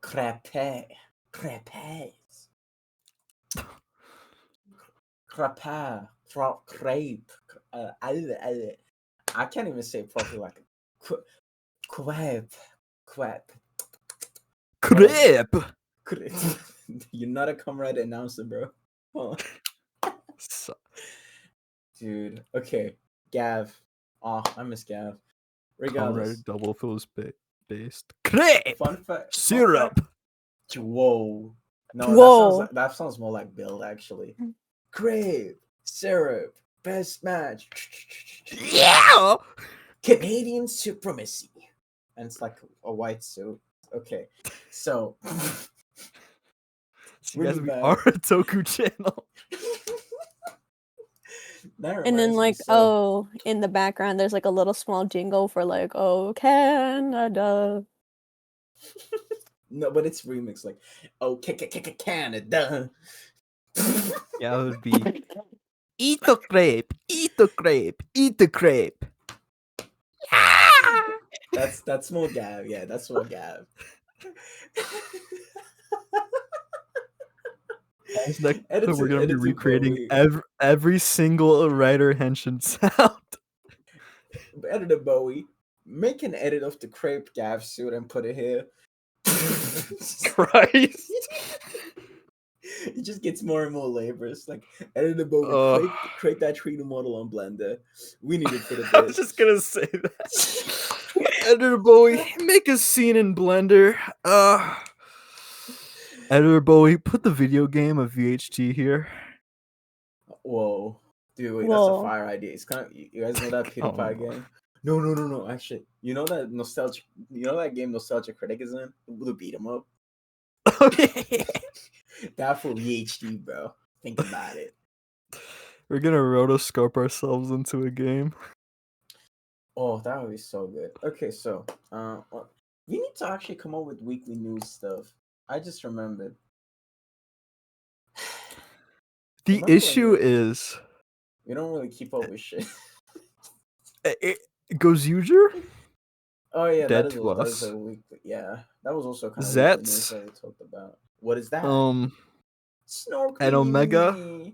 Crepes. Crepe. I can't even say it properly. Like crepe. You're not a comrade announcer, bro. Hold on. Dude, okay. Gav. Oh, I miss Gav. Regardless. Comrade double fills based. Crepe! Fun fact. Syrup! Whoa. No, Whoa. that sounds more like Bill, actually. Crepe. Syrup. Best match. Yeah! Canadian supremacy. And it's like a white suit. Okay. So. So guys, we bad. are a Toku channel. And then like in the background there's like a little small jingle for like Canada. No, but it's remixed like Canada. Yeah, it would be eat the crepe, eat the crepe, eat the crepe. Yeah! That's more Gav. Yeah, that's more Gav. Next, we're gonna be recreating every single writer henshin sound. Editor Bowie, make an edit of the crepe Gav suit and put it here. Christ! it just gets more and more laborious. Like edit Bowie, Uh, create that 3D model on Blender. We need it for the I was bit. just gonna say that. Editor Bowie, make a scene in Blender. Editor Bowie, put the video game of VHT here. Whoa, dude, wait, that's a Whoa. fire idea. It's kind of you guys know that Peter Oh, Pie no. game. No. Actually, you know that nostalgia. You know that game Nostalgia Critic is in. The beat 'em up. That for VHD, bro. Think about it. We're gonna rotoscope ourselves into a game. Oh, that would be so good. Okay, so we need to actually come up with weekly news stuff. I just remembered. The Remember issue when is we don't really keep up with shit. it goes user Oh yeah, dead to that is us. a weekly. Yeah, that was also kind of weekly news Zets, that we talked about. What is that? and Omega. Snorkeling.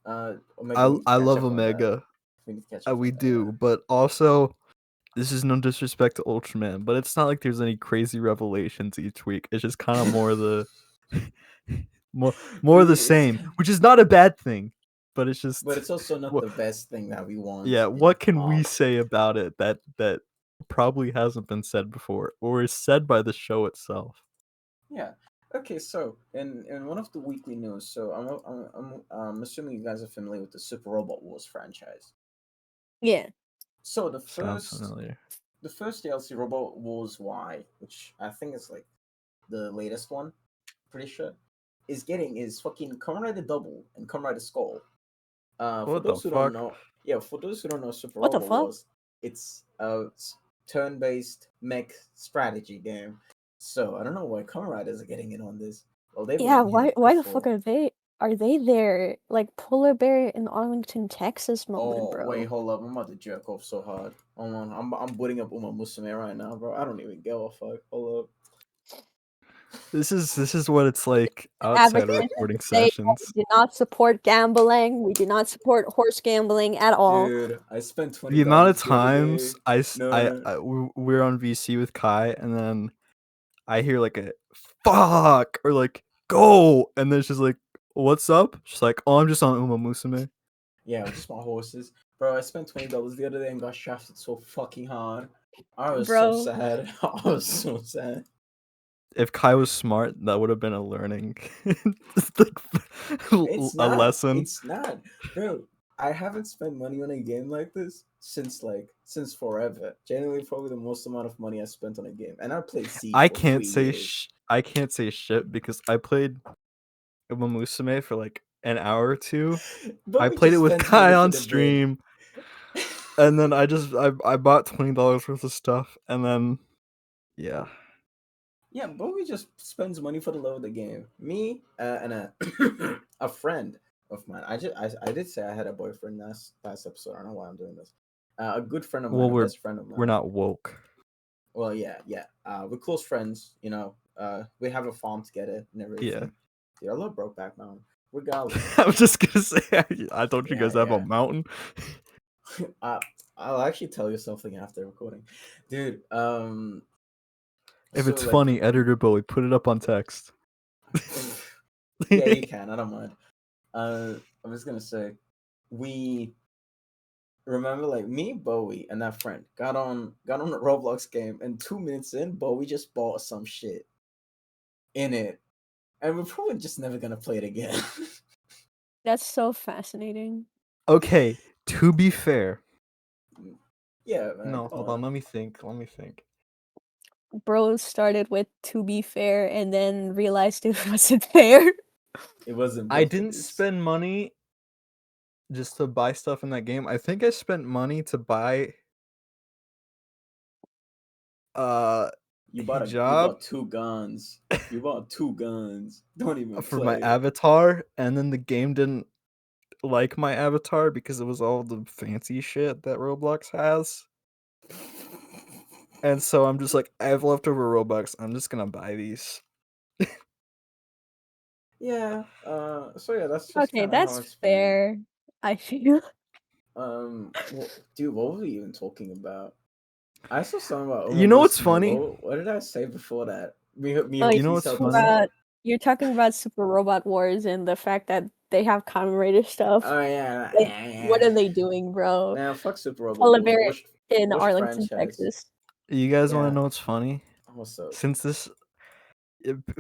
Omega, we need to I catch love up on that. Omega. We need to catch up We on that. Yeah. do, but also this is no disrespect to Ultraman, but it's not like there's any crazy revelations each week. It's just kind of more the more the Dude, it's same, which is not a bad thing, but it's just but it's also not the best thing that we want. yeah. In What can we art. say about it that probably hasn't been said before or is said by the show itself? Yeah. Okay. So in one of the weekly news, so I'm assuming you guys are familiar with the Super Robot Wars franchise. Yeah. So Sounds familiar. the first DLC, Robot Wars Y, which I think is like the latest one, pretty sure, is fucking Kamen Rider Double and Kamen Rider Skull. For What the those who don't fuck? know, yeah, for those who don't know, Super What the Robot fuck? Wars, it's a turn-based mech strategy game. So I don't know why Kamen Riders are getting in on this. Well, they've Yeah, been in it why the before. fuck are they there? Like Polar Bear in Arlington, Texas moment, Oh bro. wait, hold up! I'm about to jerk off so hard. Hold on, I'm booting up Uma Musume right now, bro. I don't even give a fuck. Hold up. This is what it's like outside of Advertisement recording to say sessions. we do not support gambling. We do not support horse gambling at all. Dude, I spent The amount of $20 the other times day. No. we're on VC with Kai, and then I hear like a fuck or like go, and then she's like, "What's up?" She's like, "Oh, I'm just on Uma Musume." Yeah, just my horses. Bro, I spent $20 the other day and got shafted so fucking hard. I was so Bro. sad. I was so sad. If Kai was smart, that would have been a learning, like, It's a not. lesson. It's not. Bro, I haven't spent money on a game like this since forever. Genuinely, probably the most amount of money I spent on a game. And I played Siege I for can't 3 say years. I can't say shit because I played Uma Musume for like an hour or two. But I we played it just with spends money Kai for on the vid. stream, and then I bought $20 worth of stuff, and then yeah. Yeah, Bowie just spends money for the love of the game. Me and a a friend of mine. I did say I had a boyfriend last episode. I don't know why I'm doing this. A good friend of mine, Well, a best friend of we're mine. not woke. Well, yeah. We're close friends. You know, we have a farm together and everything. Yeah. Yeah, I love Brokeback Mountain. Regardless, I was just gonna say, I thought you yeah, guys have a yeah. mountain. I'll actually tell you something after recording, dude. If So it's like, funny, editor Bowie, put it up on text. yeah, you can. I don't mind. I was gonna say, we remember like me, Bowie, and that friend got on a Roblox game, and 2 minutes in, Bowie just bought some shit in it, and we're probably just never gonna play it again. That's so fascinating. Okay, to be fair. Yeah, man. No, Come hold on. Let me think. Bro started with to be fair and then realized it wasn't fair. It wasn't. I Built for didn't this. spend money just to buy stuff in that game. I think I spent money to buy You hijab bought two guns. You bought two guns. Don't even for my play it. avatar, and then the game didn't like my avatar because it was all the fancy shit that Roblox has. And so I'm just like, I have leftover Robux. I'm just gonna buy these. Yeah. So yeah, that's just Okay, kind of how that's it's been. fair. I feel. Dude, what were we even talking about? I saw something about You know what's Musume. funny? What did I say before that? Me Oh, hope You know you what's sell funny? the You're talking about Super Robot Wars and the fact that they have Kamen Rider stuff. Oh yeah, Like, what are they doing, bro? man, fuck Super Robot Wars. Calaveras in Worst Arlington, franchise. Texas. You guys want Yeah. to know what's funny? What's up? Since this,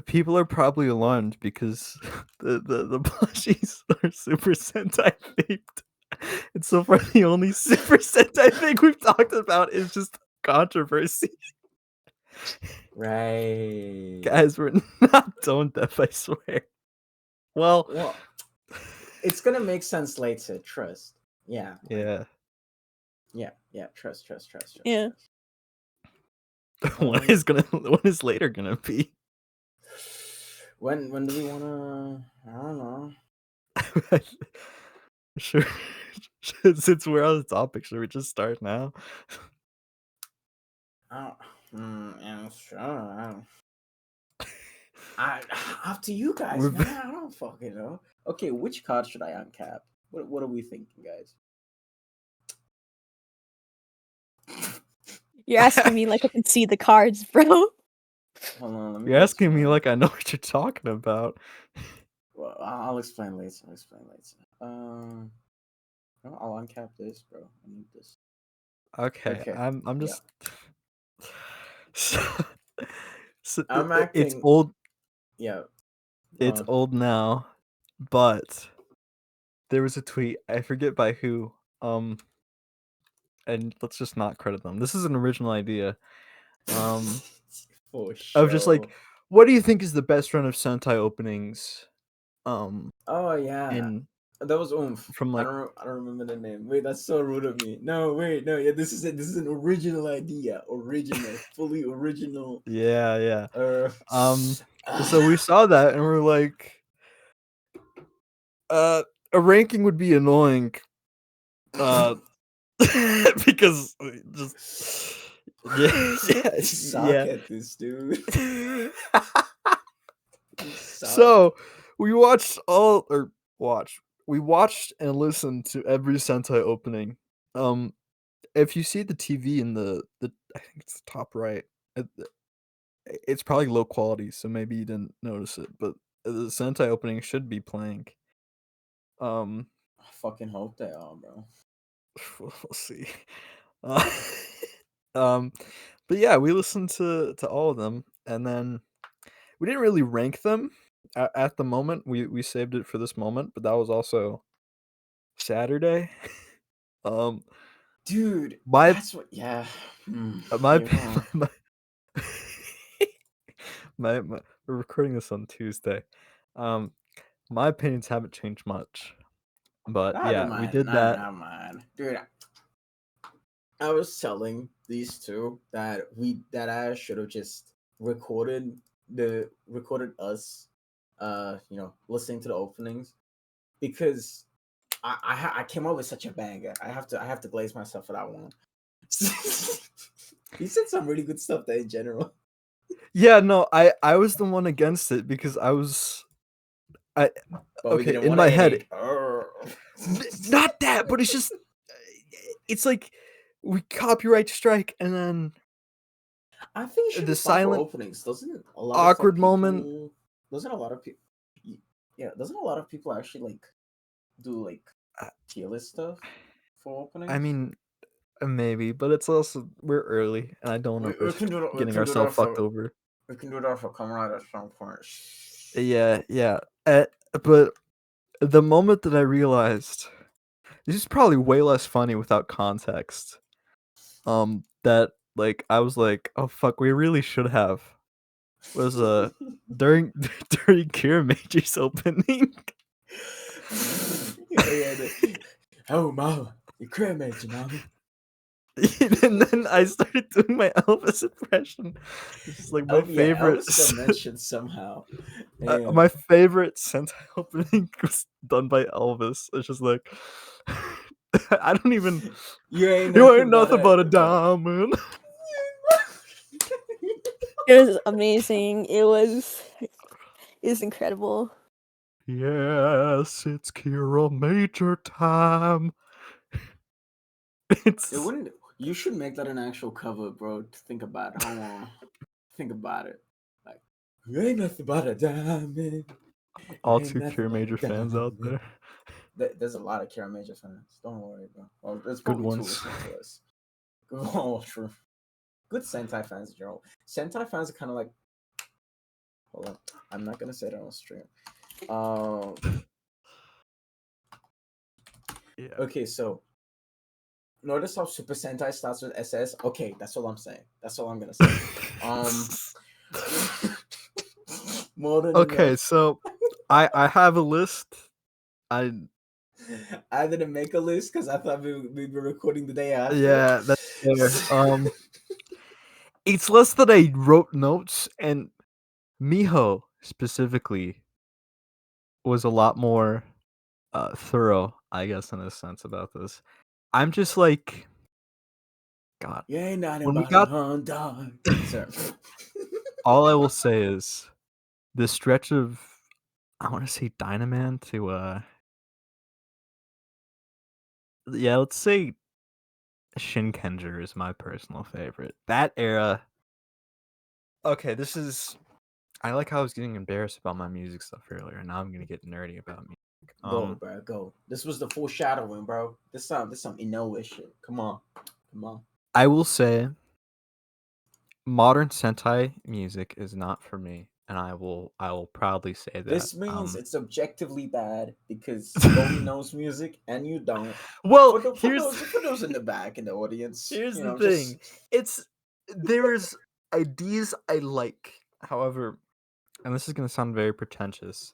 people are probably alarmed because the plushies are Super Sentai themed. And so far, the only Super Sentai thing we've talked about is just controversy. Right. Guys, we're not tone deaf, I swear. Well, it's gonna make sense later. Trust. Yeah. Yeah. Yeah. Trust. Yeah. When is later gonna be? When do we wanna? I don't know. Sure. Since we're on the topic, should we just start now? Yeah, sure. Up to you guys, We're man. I don't fucking know. Okay, which card should I uncap? What are we thinking, guys? You're asking me like I can see the cards, bro. Hold on, let me. You're asking me like I know what you're talking about. Well, I'll explain later. I'll uncap this, bro. I need this. Okay. I'm just so I'm it's acting. old. Yeah. It's old now, but there was a tweet, I forget by who, and let's just not credit them. This is an original idea. For sure. Of just like, what do you think is the best run of Sentai openings? Oh yeah. That was Oomph. From like, I don't remember the name. Wait, that's so rude of me. No, yeah, this is it. This is an original idea. Fully original. Yeah. So we saw that and we're like, a ranking would be annoying. Because just suck at this, dude. So we watched we watched and listened to every Sentai opening. If you see the TV in the I think it's the top right, it's probably low quality, so maybe you didn't notice it, but the Sentai opening should be playing. I fucking hope they are, bro. We'll see. But yeah, we listened to all of them, and then we didn't really rank them at the moment. We saved it for this moment, but that was also Saturday. Dude, my that's what. Yeah. my, my we're recording this on Tuesday. My opinions haven't changed much, but we did that. Never mind, dude. I was telling these two that I should have just recorded us, listening to the openings, because I came up with such a banger. I have to glaze myself for that one. He said some really good stuff there in general. Yeah, no, I was the one against it because okay, in my head, not that, but it's just, it's like we copyright strike and then I think it should the silent openings. Doesn't a lot awkward of people, moment. Doesn't a lot of people? Yeah, doesn't a lot of people actually like do like tier list stuff for openings? I mean, maybe, but it's also we're early, and I don't want to risk getting ourselves fucked over. We can do that for Comrade at some point. Yeah. But the moment that I realized this is probably way less funny without context, that like I was like, oh fuck, we really should have was during Kira Major's opening. Oh mama, you Kira Major, mama. And then I started doing my Elvis impression. It's just like my favorite. Elvis got mentioned somehow. My favorite Sentai opening was done by Elvis. It's just like I don't even. You ain't nothing but a diamond. It was amazing. It was incredible. Yes, it's Kira Major time. You should make that an actual cover, bro. To think about it. Hold on. Think about it. Like Ain't nothing but a diamond. All Ain't two nothing Cure but a Major fans out diamond. there. There's a lot of Kara Major fans. Don't worry, bro. Well, there's Good probably two ones. listening to us. Oh, true. Good Sentai fans in general. Sentai fans are kind of like. Hold on. I'm not gonna say that on stream. Um. Yeah. Okay, so notice how Super Sentai starts with SS. Okay, that's all I'm saying. That's all I'm gonna say. Um. More than Okay, enough. so I have a list. I I didn't make a list because I thought we'd be recording the day after. yeah, that's fair. It's less that I wrote notes, and Miho specifically was a lot more thorough, I guess, in a sense about this. I'm just like, God, You ain't nothing when we about a got Honda. Sir. all I will say is the stretch of, I want to say Dynaman to yeah, let's say Shinkenger is my personal favorite. That era. Okay, this is. I like how I was getting embarrassed about my music stuff earlier. Now I'm gonna get nerdy about music. Go, bro, go. This was the foreshadowing, bro. This some Inoue shit. Come on. I will say, modern Sentai music is not for me, and I will proudly say that. This means it's objectively bad because Bowie knows music and you don't. Well, For those in the back in the audience, here's you the know, thing. just There's ideas I like. However, and this is gonna sound very pretentious,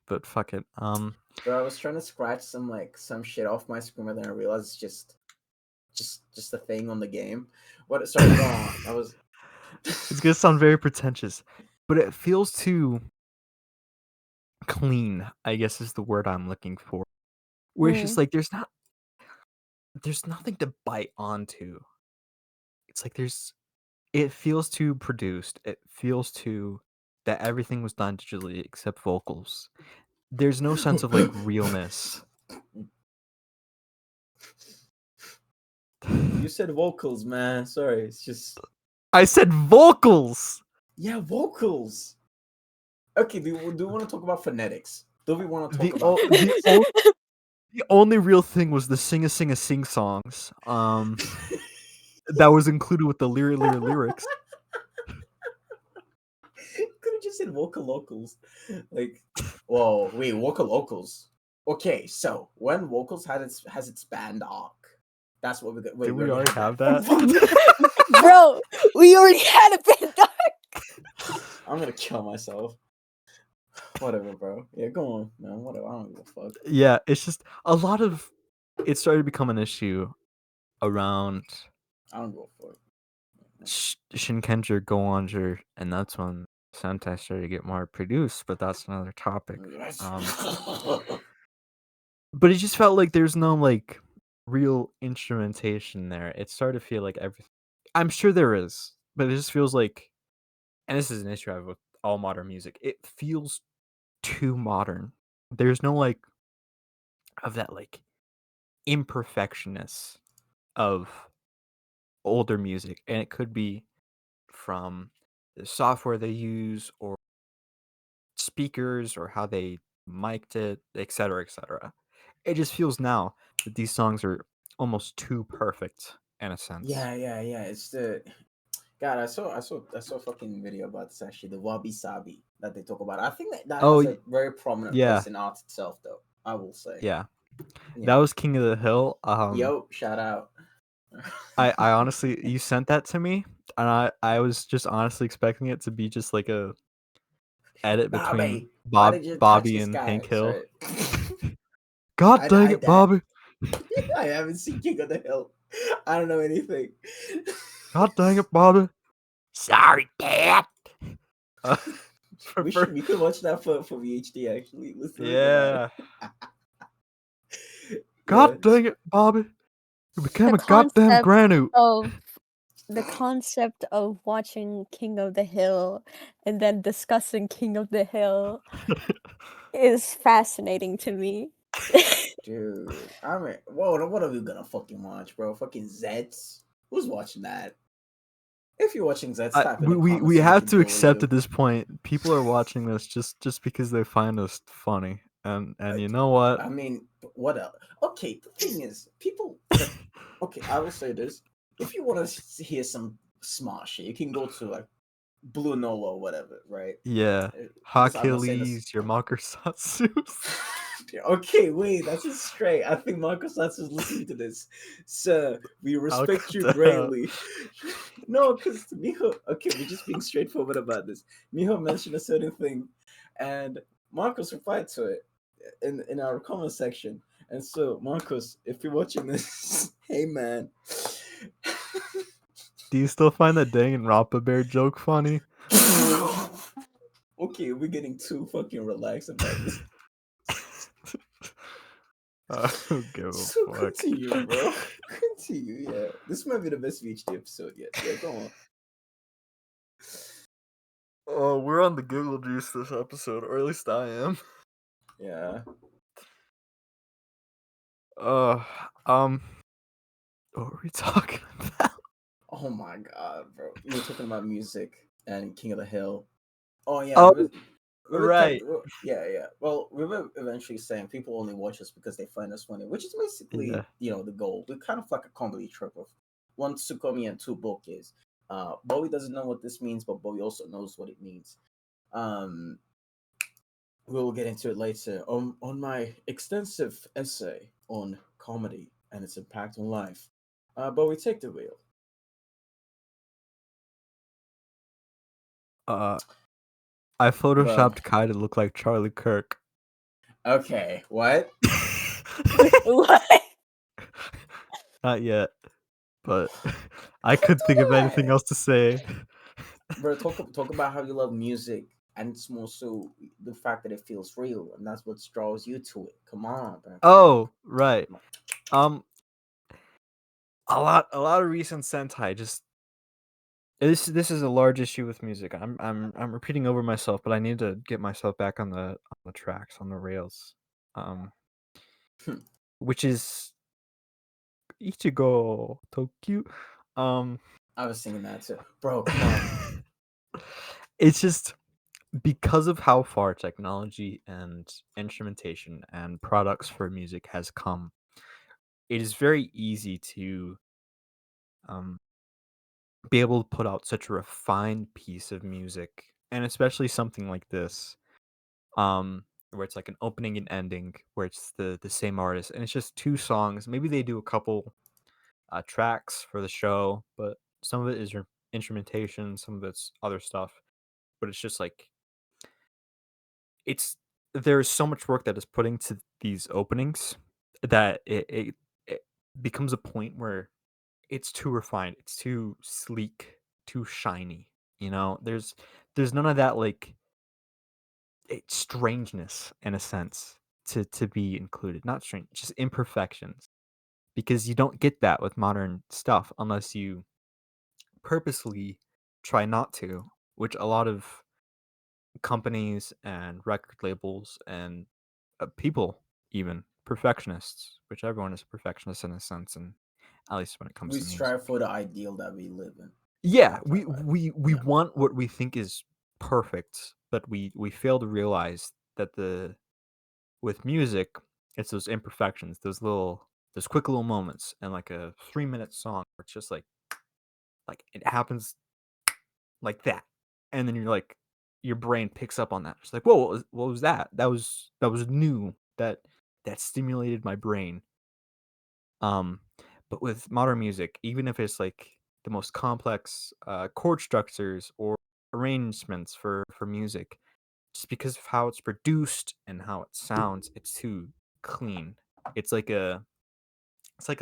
but fuck it. bro, I was trying to scratch some shit off my screen, and then I realized it's just a thing on the game. What? Sorry, go on. I was. It's gonna sound very pretentious, but it feels too clean, I guess is the word I'm looking for. Where it's just like there's nothing to bite onto. It's like it feels too produced. It feels too that everything was done digitally except vocals. There's no sense of like realness. You said vocals, man. Sorry, it's just I said vocals. yeah, vocals. Okay, do we want to talk about phonetics? Do we want to The talk about the only real thing was the sing songs. That was included with the lyrics. Could have just said vocal locals. Like, whoa, wait, vocal locals. Okay, so when vocals has its band arc, that's what we got. Wait, Did we we already have that. that? Bro, we already had a band arc. I'm gonna kill myself. Whatever, bro. Yeah, go on, man. Whatever. I don't give a fuck. Yeah, it's just a lot of it started to become an issue around I don't give a fuck. Shinkenger Goanger, and that's when Sentai started to get more produced, but that's another topic. But it just felt like there's no like real instrumentation there. It started to feel like everything. I'm sure there is, but it just feels like, and this is an issue I have with all modern music. It feels too modern. There's no like of that like imperfectionness of older music, and it could be from the software they use or speakers or how they mic'd it, etc., etc. It just feels now that these songs are almost too perfect in a sense. yeah. It's the God. I saw a fucking video about this actually. The wabi sabi that they talk about. I think that Oh, has a very prominent yeah, place in art itself, though. I will say. yeah. You That know. was King of the Hill. Yo, shout out. I honestly, you sent that to me, and I was just honestly expecting it to be just like a edit between Bobby, why did you touch Bobby this and guy? Hank Hill. Sorry. God dang it, that Bobby! I haven't seen King of the Hill. I don't know anything. God dang it, Bobby! Sorry, Dad. We could watch that for VHD actually. Let's think about Yeah. it. God Yeah. dang it, Bobby! You became The a goddamn concept granite. of the concept of watching King of the Hill and then discussing King of the Hill is fascinating to me. Dude, I mean, whoa, what are we gonna fucking watch, bro? Fucking Zeds? Who's watching that? If you're watching that, type in the we comments so we have can to bully accept you. at this point people are watching this just because they find us funny, and you know what? I mean, what else? Okay, the thing is, people. Okay, I will say this: if you want to hear some smart shit, you can go to like Blue Nova or whatever, right? Yeah, I'm not saying this. Achilles, your Makersatsus. Okay, wait, that's a straight. I think Marcus Satsu is listening to this. Sir, we I'll respect cut you that out. greatly. No, because Miho, okay, we're just being straightforward about this. Miho mentioned a certain thing, and Marcus replied to it in our comment section. And so, Marcus, if you're watching this, hey man. Do you still find that dang and Rappa Bear joke funny? Okay, we're getting too fucking relaxed about this. I don't give a So fuck. continue, bro. Continue, yeah. This might be the best VHD episode yet. Yeah, go on. Oh, we're on the Google Juice this episode, or at least I am. Yeah. Uh, what were we talking about? Oh my god, bro. We were talking about music and King of the Hill. Oh yeah, Oh, we were right. yeah. Well, we were eventually saying people only watch us because they find us funny, which is basically, Yeah. the goal. We're kind of like a comedy trip of one Tsukomi and two Bokehs. Bowie doesn't know what this means, but Bowie also knows what it means. Um, we'll get into it later. On my extensive essay on comedy and its impact on life. Bowie, take the wheel. I Bro. photoshopped Kai to look like Charlie Kirk. Okay, what? Wait, what? Not yet, but I Don't couldn't think do of anything that. else to say. Bro, talk about how you love music, and it's more so the fact that it feels real, and that's what draws you to it. Come on, bro. Come on. Oh, right. Um, a lot of recent Sentai just this is a large issue with music. I'm repeating over myself, but I need to get myself back on the tracks, on the rails. Um, which is Ichigo Tokyo. I was singing that too, bro. Come on. It's just because of how far technology and instrumentation and products for music has come. It is very easy to um, be able to put out such a refined piece of music, and especially something like this, where it's like an opening and ending, where it's the same artist, and it's just two songs. Maybe they do a couple tracks for the show, but some of it is instrumentation, some of it's other stuff. But it's just like it's there's so much work that is put into these openings that it becomes a point where it's too refined, it's too sleek, too shiny. You know, there's none of that like strangeness in a sense to be included. Not strange, just imperfections. Because you don't get that with modern stuff unless you purposely try not to, which a lot of companies and record labels and people, even perfectionists, which everyone is a perfectionist in a sense, and at least when it comes We to music. strive for the ideal that we live in. Yeah, That's our life. we Yeah. want what we think is perfect, but we fail to realize that the with music, it's those imperfections, those quick little moments, and like a 3-minute song where it's just like it happens like that, and then you're like, your brain picks up on that. It's like, whoa, what was that? That was new. That stimulated my brain. Um, but with modern music, even if it's like the most complex chord structures or arrangements for music, just because of how it's produced and how it sounds, it's too clean. It's like a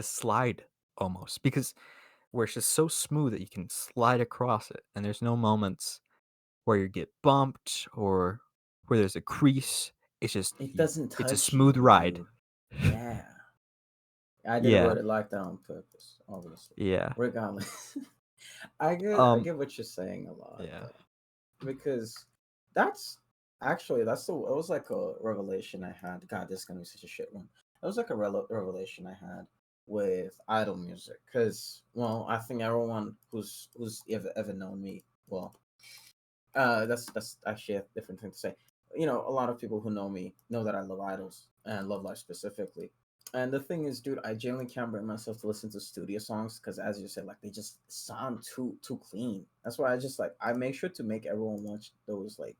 slide almost, because where it's just so smooth that you can slide across it, and there's no moments where you get bumped or where there's a crease. It's just It doesn't it's a touch smooth you, ride. dude. Yeah. I did Yeah, wrote it like that on purpose, obviously. yeah. Regardless. I Um, get what you're saying a lot yeah. though. Because that's that's it was like a revelation I had. God, this is gonna be such a shit one. It was like a revelation I had with idol music because, well, I think everyone who's ever known me, well, that's actually a different thing to say. You know, a lot of people who know me know that I love idols and Love Live specifically. And the thing is, dude, I genuinely can't bring myself to listen to studio songs because, as you said, like they just sound too clean. That's why I just like I make sure to make everyone watch those like,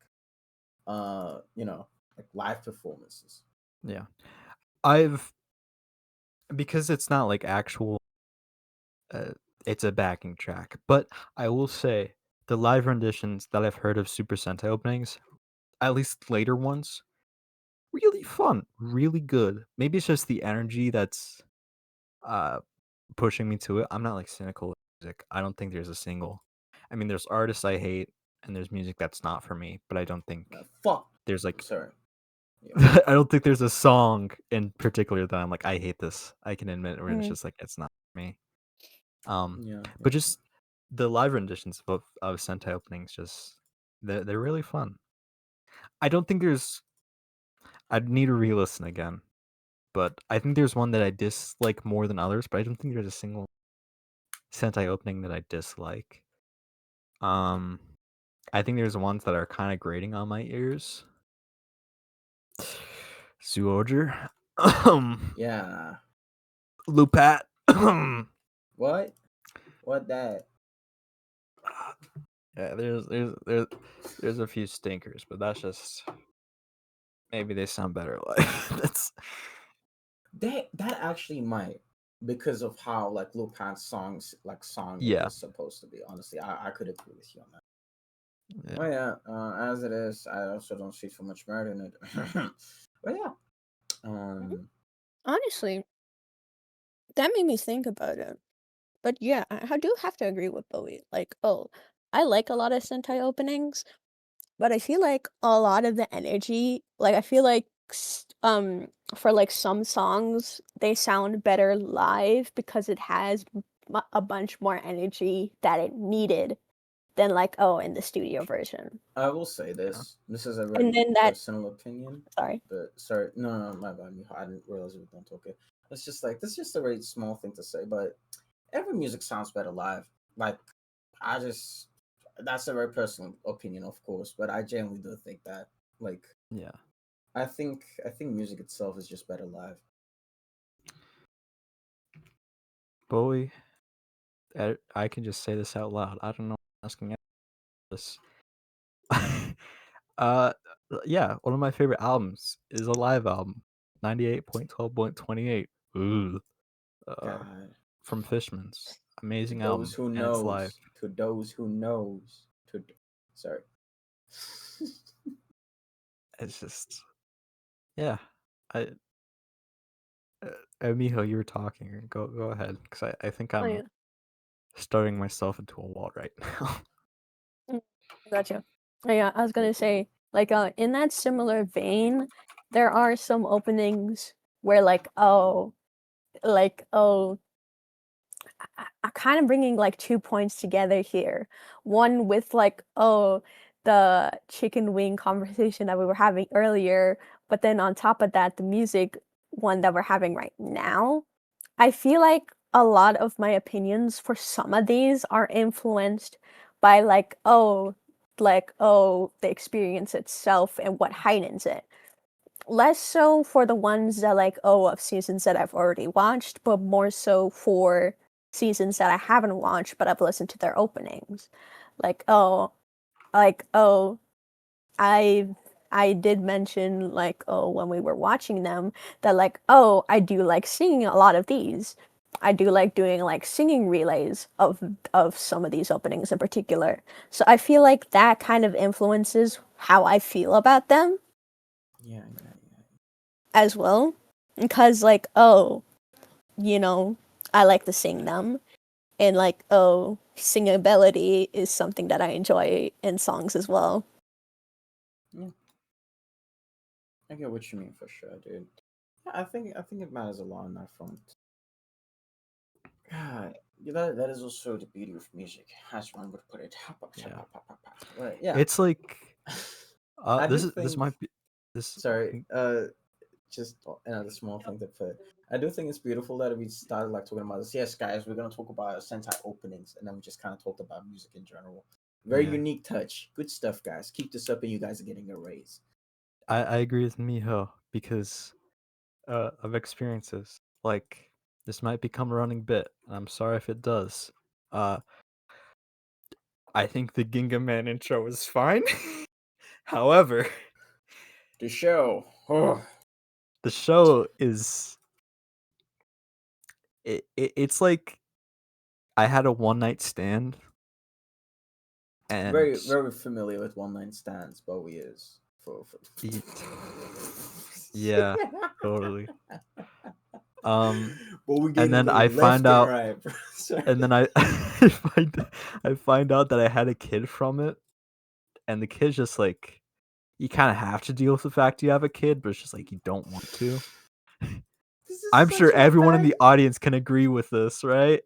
you know, like live performances. Yeah. I've because it's not like actual uh, it's a backing track, but I will say the live renditions that I've heard of Super Sentai openings, at least later ones, really fun, really good. Maybe it's just the energy that's uh pushing me to it. I'm not like cynical with music. I don't think there's a single. I mean, there's artists I hate and there's music that's not for me, but I don't think Fuck. there's I'm like sorry. Yeah. I don't think there's a song in particular that I'm like I hate this. I can admit when it's Mm. just like it's not for me. Yeah. But just the live renditions of Sentai openings, just they're really fun. I don't think there's. I'd need to re-listen again, but I think there's one that I dislike more than others. But I don't think there's a single Sentai opening that I dislike. Um, I think there's ones that are kind of grating on my ears. Suoger, Yeah. Lupat. What? What that? Yeah, there's a few stinkers, but that's just maybe they sound better live. That's That actually might, because of how like Lupin's song yeah. is supposed to be. Honestly, I could agree with you on that. Yeah. Oh yeah, as it is, I also don't see too much merit in it. But yeah, Mhm. um, Honestly, that made me think about it. But yeah, I do have to agree with Bowie. Like, oh, I like a lot of Sentai openings, but I feel like a lot of the energy, like I feel like for like some songs, they sound better live because it has a bunch more energy that it needed than like oh in the studio version. I will say Yeah. this. This is a And very then that personal opinion, sorry. but sorry, no, my bad. I didn't realize you were done talking. It's just like this is just a very small thing to say, but every music sounds better live. Like I just that's a very personal opinion, of course, but I genuinely do think that. Like Yeah. I think music itself is just better live. Bowie, I can just say this out loud. I don't know what I'm asking this. uh yeah, one of my favorite albums is a live album. 98.12.28. Ooh. Uh God, from Fishman's. to Amazing those album who and it's live. knows, to those who knows, sorry. It's just yeah. I Miho, you were talking. Go ahead cuz I think Oh I'm yeah. starting myself into a wall right now. Mm, gotcha. Oh, yeah, I was gonna say, like, in that similar vein, there are some openings where, oh, I'm kind of bringing like 2 points together here. One with like, oh, the chicken wing conversation that we were having earlier, but then on top of that, the music one that we're having right now. I feel like a lot of my opinions for some of these are influenced by oh, the experience itself and what heightens it. Less so for the ones that like, oh, of seasons that I've already watched, but more so for seasons that I haven't watched, but I've listened to their openings. Like, oh, I I did mention like oh when we were watching them that like oh I do like singing a lot of these. I do like doing like singing relays of some of these openings in particular. So I feel like that kind of influences how I feel about them Yeah, yeah, yeah. as well. Because like oh, you know, I like to sing them and like oh, singability is something that I enjoy in songs as well. Yeah, I get what you mean for sure, dude. Yeah, I think it matters a lot on that front. God, yeah, that is also the beauty of music. That's one would put it. Yeah. But yeah, It's like I do this think. might be this Sorry. just another small thing to put. I do think it's beautiful that we started like talking about this. Yes, guys, we're gonna talk about Sentai openings, and then we just kind of talked about music in general. Very Yeah. unique touch. Good stuff, guys. Keep this up, and you guys are getting a raise. I agree with Miho because of experiences. Like this might become a running bit. I'm sorry if it does. I think the Ginga Man intro is fine. However, The show. Oh, the show is it's like I had a one night stand and very, very familiar with one night stands. Bowie is for... yeah, totally. But we And getting then it I left find and out, right. Sorry. and then I I find out that I had a kid from it, and the kid's just like, you kind of have to deal with the fact you have a kid, but it's just like you don't want to. This is I'm sure such a everyone in bad... the audience can agree with this, right?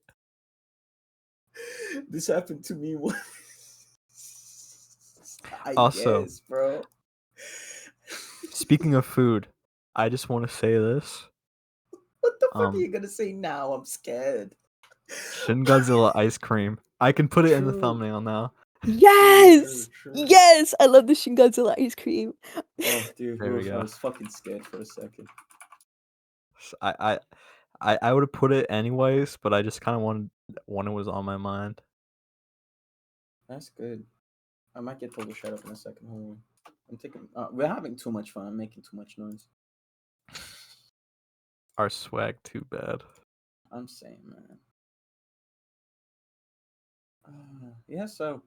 This happened to me once. I Also, guess, bro. speaking of food, I just want to say this. What the fuck are you gonna say now? I'm scared. Shin Godzilla ice cream. I can put it in the True. thumbnail now. Yes! True. Yes! I love the Shin Godzilla ice cream. Oh, dude, There we oof, I go. was fucking scared for a second. I would have put it anyways, but I just kind of wanted when it was on my mind. That's good. I might get told to shut up in a second. Hold on. I'm taking. We're having too much fun. I'm making too much noise. Our swag too bad. I'm saying, man. Yeah, so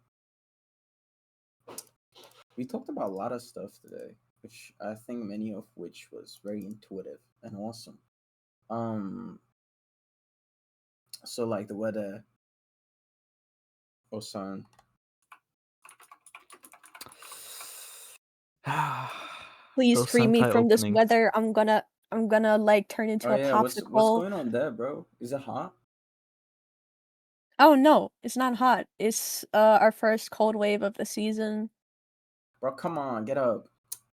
we talked about a lot of stuff today, which I think many of which was very intuitive and awesome. So like the weather, Osan. Please Those free me Sentai from this openings. weather. I'm gonna like turn into Oh a yeah, what's popsicle. going on there, bro? Is it hot? Oh no, it's not hot. It's our first cold wave of the season. Bro, come on, get up.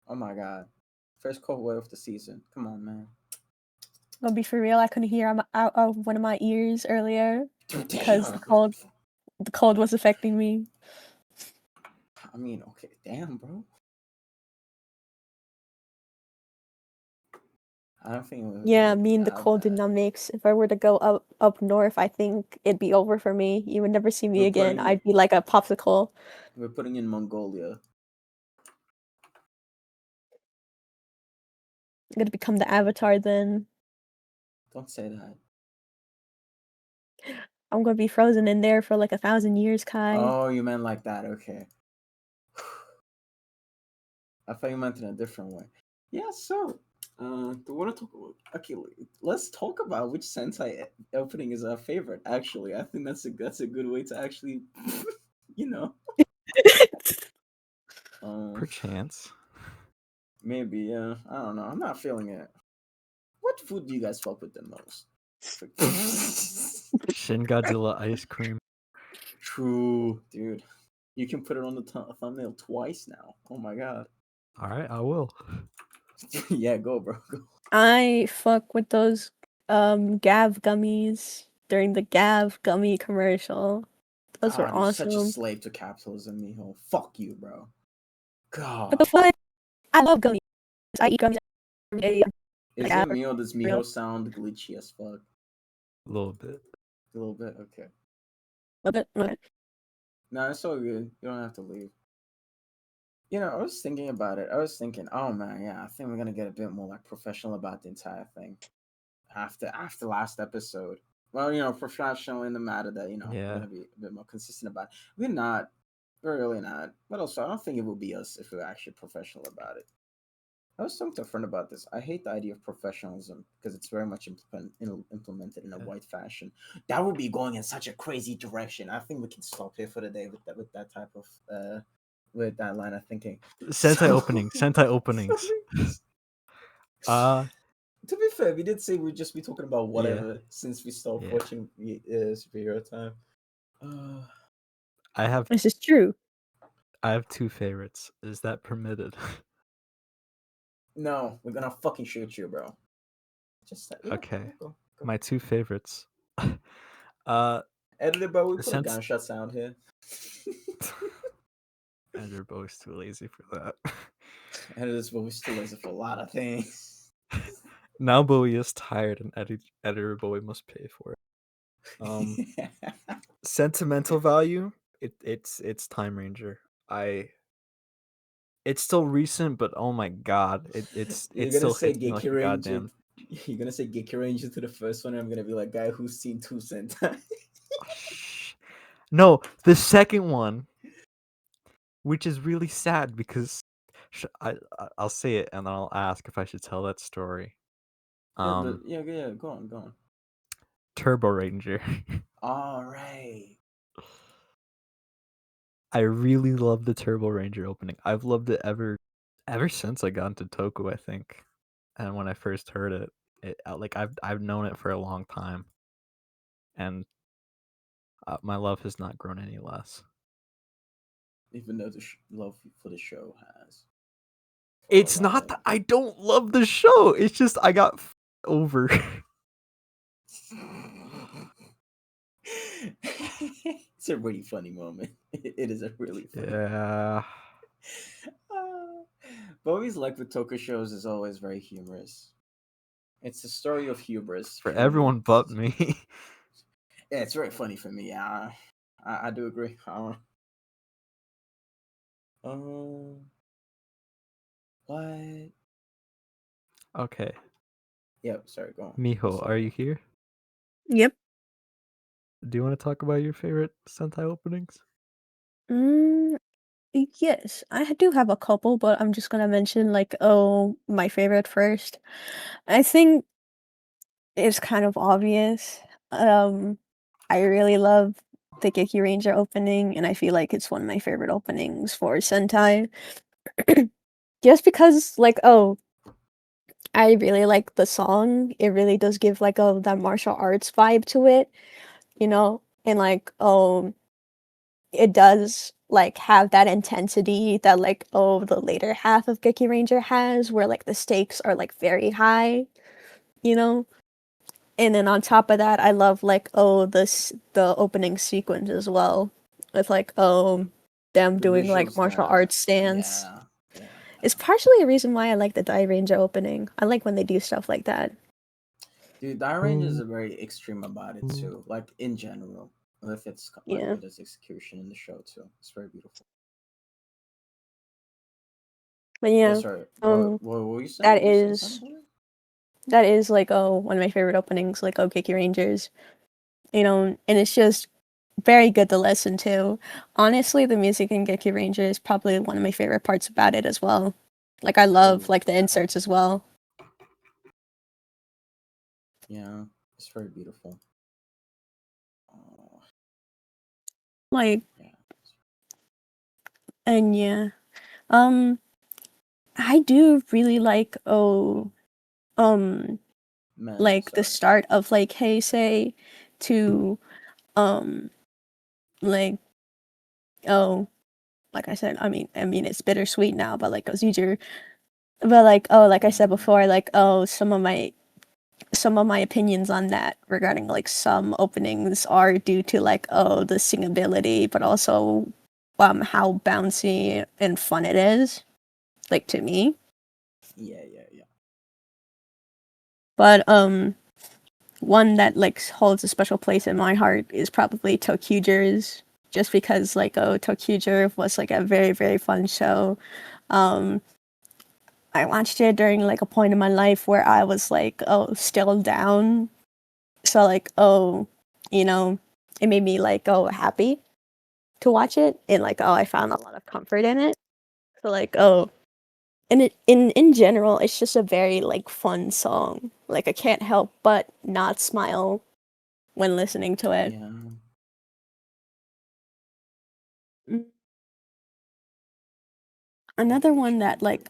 Oh my god. First cold wave of the season. Come on, man. I'll be for real. I couldn't hear out of one of my ears earlier because Damn. the cold was affecting me. I mean, okay, damn, bro. I don't think it would Yeah, be me and the that cold did bad. not mix. If I were to go up north, I think it'd be over for me. You would never see me We're again. putting I'd it. be like a popsicle. We're putting in Mongolia. I'm gonna become the avatar then. Don't say that. I'm gonna be frozen in there for like 1,000 years, Kai. Oh, you meant like that? Okay. I thought you meant in a different way. Yeah. So, do we want to talk about? Okay, let's talk about which Sentai opening is our favorite. Actually, I think that's a good way to actually, you know, Perchance. maybe. Yeah. I don't know. I'm not feeling it. What food do you guys fuck with the most? Shin Godzilla ice cream. True, dude. You can put it on the thumbnail twice now. Oh my god. All right, I will. Yeah, go, bro. Go. I fuck with those Gav gummies during the Gav gummy commercial. Those were God, you're such a awesome. slave to capitalism, Miho. Fuck you, bro. What the God. fuck? I love gummies. I eat gummies every day. Is it Miho? Does Miho sound glitchy as fuck? A little bit. A little bit? Okay. Okay. No, it's so good. You don't have to leave. You know, I was thinking about it. I was thinking, oh man, yeah, I think we're gonna get a bit more like professional about the entire thing after last episode. Well, you know, professional in the matter that we're Yeah. gonna be a bit more consistent about it. We're not. We're really not. But also, I don't think it would be us if we were actually professional about it. I was talking to a friend about this. I hate the idea of professionalism because it's very much implemented in a white fashion. That would be going in such a crazy direction. I think we can stop here for the day with that type of with that line of thinking. Sentai openings. Sentai openings. To be fair, we did say we'd just be talking about whatever since we stopped Yeah. watching Superhero Time. This is true. I have two favorites. Is that permitted? No, we're gonna fucking shoot you, bro. Just yeah, Okay. go. My two favorites. uh Editor, bro, we put a since gunshot sound here. Andrew Bow's too lazy for that. Editors, but we still lazy for a lot of things. Now Bowie is tired and editor Bowie must pay for it. Sentimental value, it's Time Ranger. It's still recent, but oh my god, You're it gonna still say hits me like Gecky a Ranger. goddamn. You're gonna say Gecky Ranger to the first one, and I'm gonna be like, guy who's seen 2 Sentai. No, the second one, which is really sad because I'll say it and then I'll ask if I should tell that story. Yeah, go on. Turbo Ranger. All right. I really love the Turbo Ranger opening. I've loved it ever since I got into Toku, I think. And when I first heard it like I've known it for a long time, and my love has not grown any less. Even though the love for the show has. It's not that I don't love the show. It's just I got over. It's a really funny moment. It is a really funny. Yeah. Bowie's life with Toku shows is always very humorous. It's a story of hubris. For Period. everyone but me. Yeah, it's very funny for me. I do agree. What? Okay. Yep. Sorry. Go on. Miho, are you here? Yep. Do you want to talk about your favorite Sentai openings? Yes, I do have a couple, but I'm just gonna mention like, oh, my favorite first. I think it's kind of obvious. Um, I really love the Gecky Ranger opening, and I feel like it's one of my favorite openings for Sentai. Just because, like, oh, I really like the song. It really does give like a that martial arts vibe to it, and like, it does like have that intensity that like the later half of Gecky Ranger has, where like the stakes are like very high, you know. And then on top of that, I love like the opening sequence as well, with like them The doing visual like martial style. arts stance. Yeah. It's partially a reason why I like the Dai Ranger opening. I like when they do stuff like that. Dude, Dire Rangers are very extreme about it too. Like in general, if it's like Yeah. with its execution in the show too, it's very beautiful. But yeah, Sorry. What were you saying? that You say is something? that is like one of my favorite openings, like Gecky Rangers. And it's just very good to listen to. Honestly, the music in Gecky Ranger is probably one of my favorite parts about it as well. Like I love like the inserts as well. Yeah, it's very beautiful. Oh, Like, yeah. and yeah, I do really like Man, like the sorry. start of like Heisei to um like oh like I said, I mean it's bittersweet now, but like Ozuju, but like like I said before, like some of my opinions on that regarding like some openings are due to like the singability, but also how bouncy and fun it is, like to me. Yeah. But one that like holds a special place in my heart is probably Tokyuger's, just because like Tokyuger was like a very very fun show. Um, I watched it during like a point in my life where I was like still down, so like it made me like happy to watch it, and like I found a lot of comfort in it. So like and it in general it's just a very like fun song. Like I can't help but not smile when listening to it. Yeah. Mm. Another one that like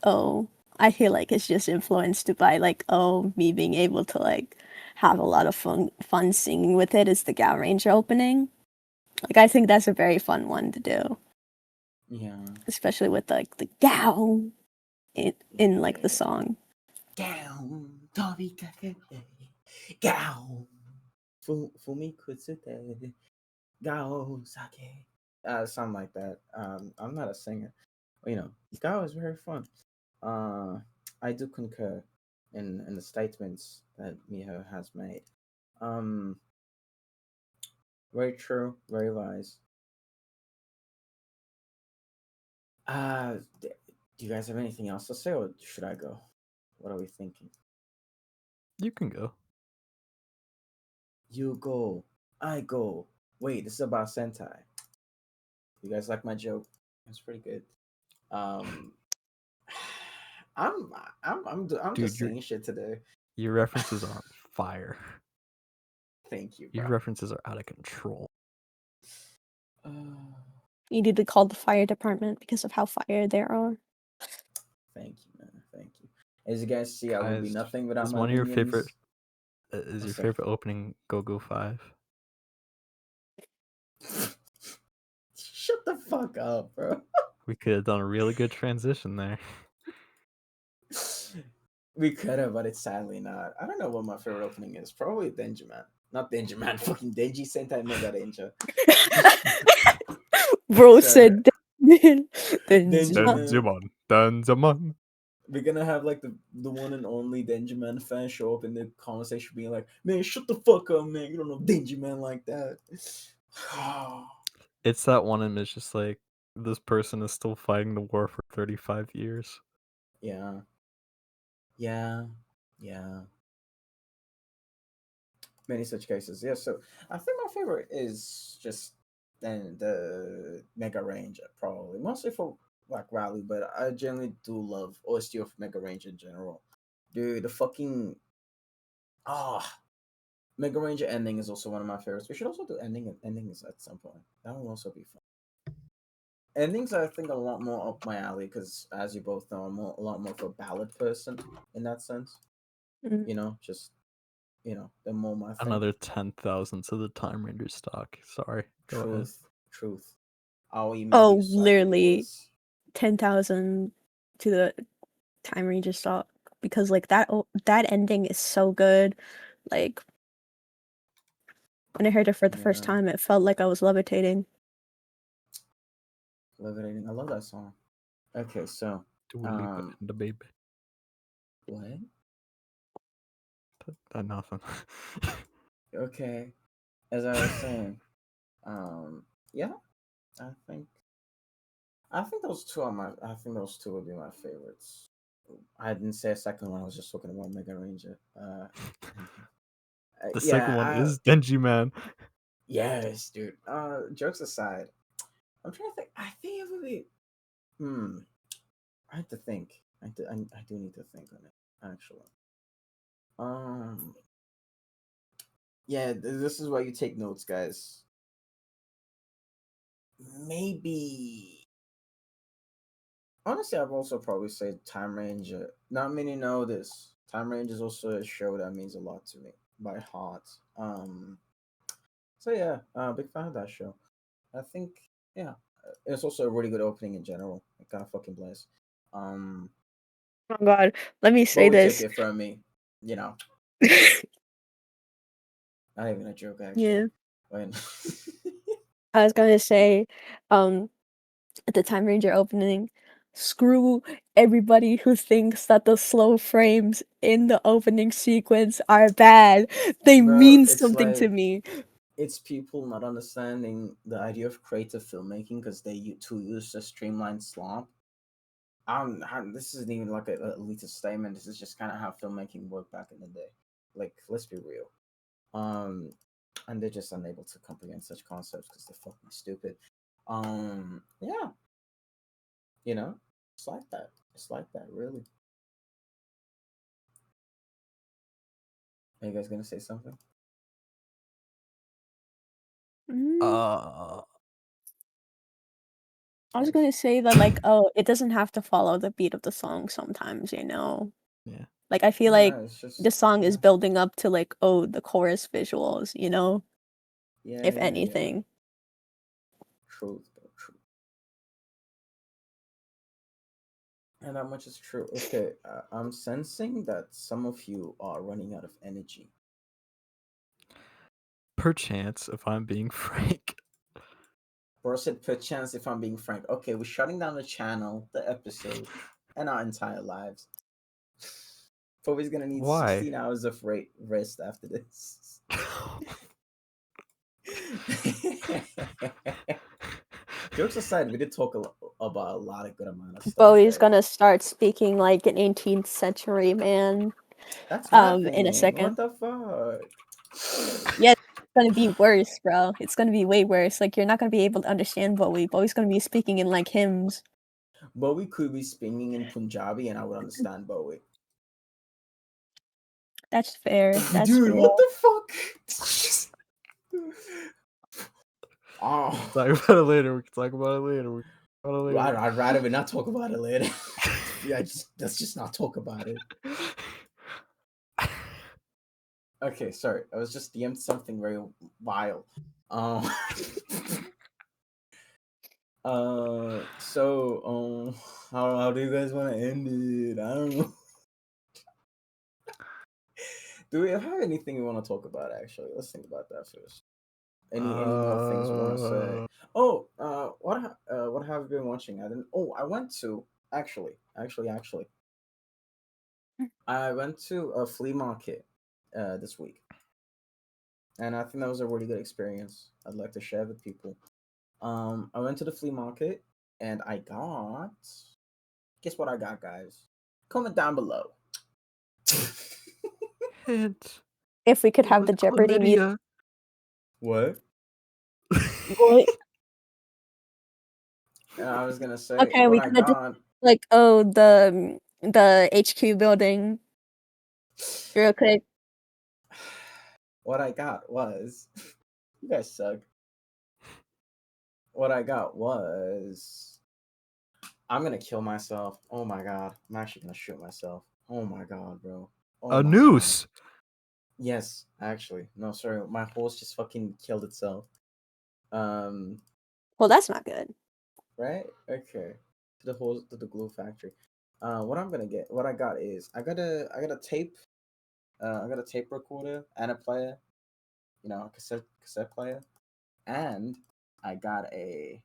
I feel like it's just influenced by like me being able to like have a lot of fun singing with it is the Gal Ranger opening. Like I think that's a very fun one to do, Yeah. especially with like the Gal in like the song. Down, Toby Gao, Fumi Kutsute, Gao Sake. Something like that. I'm not a singer. Gao is very fun. I do concur in the statements that Miho has made. Very true, very wise. Do you guys have anything else to say, or should I go? What are we thinking? You can go. You go, I go. Wait, this is about Sentai. You guys like my joke? It's pretty good. Um, I'm Dude, just saying shit today. Your references are on fire. Thank you, Your bro. references are out of control. You need to call the fire department because of how fire they are. Thank you, man. Thank you. As you guys see, I would be Guys, nothing without is my one of your minions. favorite? Is your favorite opening Go-Go 5? Shut the fuck up, bro. We could have done a really good transition there. We could have, but it's sadly not. I don't know what my favorite opening is. Probably Denjiman. Not Denjiman, fucking Denji Sentai Mega Ranger. Bro Sure. said Denjiman. Denjiman. We're gonna have like the one and only Denjiman fan show up in the conversation being like, man, shut the fuck up, man. You don't know Denjiman like that. It's that one image just like, this person is still fighting the war for 35 years. Yeah. Yeah. Yeah. Many such cases. Yeah, so I think my favorite is just then the Mega Ranger, probably. Mostly for like Rally, but I generally do love OST of Mega Ranger in general. Dude, the fucking Mega Ranger ending is also one of my favorites. We should also do endings at some point. That will also be fun. Endings, I think, are a lot more up my alley because, as you both know, I'm a lot more of a ballad person in that sense. Mm. Just they're more my thing. Another 10,000 to the Time Ranger stock. Sorry. Go ahead. Truth. I'll email Oh, you psychic literally voice. 10,000 to the Time Ranger stock because like that ending is so good. Like when I heard it for the first Yeah. time, it felt like I was levitating. Levitating. I love that song. Okay, so Dua Lipa and the baby. what? Nothing. Okay. As I was saying, yeah, I think those two are my. I think those two would be my favorites. I didn't say a second one. I was just talking about Mega Ranger. The Yeah, second one is Denji Man. Yes, dude. Jokes aside, I'm trying to think. I think it would be. I have to think. I do need to think on it. Actually. Yeah, this is why you take notes, guys. Maybe. Honestly, I've also probably say Time Ranger. Not many know this. Time Ranger is also a show that means a lot to me by heart. So yeah, big fan of that show. I think yeah, it's also a really good opening in general. It kind of fucking bless. Oh my god, let me say Bowie took this. it from me. Not even a joke, actually. Yeah. When I was gonna say, at the Time Ranger opening, screw everybody who thinks that the slow frames in the opening sequence are bad. They Bro, mean it's something to like me. it's people not understanding the idea of creative filmmaking because they use a streamlined slop. This isn't even like a elitist statement. This is just kind of how filmmaking worked back in the day. Like, let's be real. And they're just unable to comprehend such concepts because they're fucking stupid. Yeah, it's like that. It's like that, really. Are you guys gonna say something? I was gonna say that like, oh, it doesn't have to follow the beat of the song sometimes, Yeah. Like I feel like it's just the song is building up to like, oh, the chorus visuals, Yeah. if anything. Truth, bro, truth. And that much is true. Okay, I'm sensing that some of you are running out of energy. Perchance, if I'm being frank. Bro said, perchance, if I'm being frank. Okay, we're shutting down the channel, the episode, and our entire lives. Bobby's gonna need Why? 16 hours of rest after this. Jokes aside, we did talk about a lot of good amount of stuff. Bowie's Right? gonna start speaking like an 18th century man. That's in a happening. second. What the fuck? Yeah, it's gonna be worse, bro. It's gonna be way worse. Like, you're not gonna be able to understand Bowie. Bowie's gonna be speaking in like hymns. Bowie could be speaking in Punjabi, and I would understand Bowie. That's fair. That's Dude, fair. what the fuck? Oh, Talk about it later. We can talk about it later. I'd rather we not talk about it later. Yeah, let's just not talk about it. Okay, sorry. I was just DM'd something very vile. So how do you guys want to end it? I don't know. Do we have anything we want to talk about? Actually, let's think about that first. Any more things we want to say? Oh, what have you been watching? I didn't. Oh, I went to actually. I went to a flea market this week, and I think that was a really good experience. I'd like to share with people. I went to the flea market, and I got. Guess what I got, guys? Comment down below. Hint. If we could It have was the Jeopardy music. chlamydia. What? What? I was gonna say Okay, what we I could have got. like, the HQ building real quick. What I got was. You guys suck. What I got was. I'm gonna kill myself. Oh my god. I'm actually gonna shoot myself. Oh my god, bro. Oh A my noose. God. Yes, actually. No, sorry. My horse just fucking killed itself. Well, that's not good. Right? Okay. To the glue factory. What I'm gonna get, what I got is I got a tape. I got a tape recorder and a player. You know, a cassette player, and I got a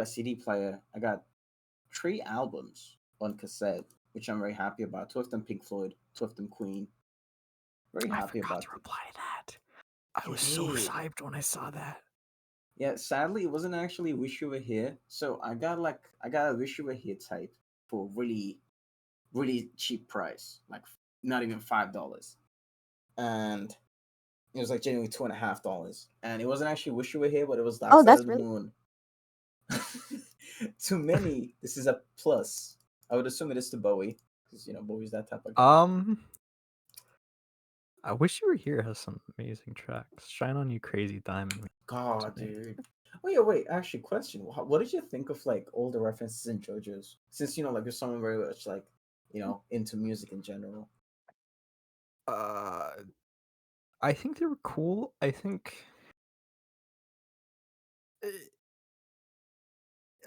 CD player. I got 3 albums on cassette, which I'm very happy about. 2 of them Pink Floyd, 2 of them Queen. Very happy about to it. reply to that. I was so hyped when I saw that. Yeah, sadly, it wasn't actually Wish You Were Here. So I got a Wish You Were Here type for really, really cheap price, like not even $5, and it was like genuinely $2.50. And it wasn't actually Wish You Were Here, but it was Dark Oh, Side that's of the really Moon. To many, this is a plus. I would assume it is to Bowie, because Bowie's that type of guy. I Wish You Were Here has some amazing tracks. Shine On You Crazy Diamond. God, dude. Oh yeah, wait. Actually, question: what did you think of like all the references in JoJo's? Since like you're someone very much like into music in general. I think they were cool. I think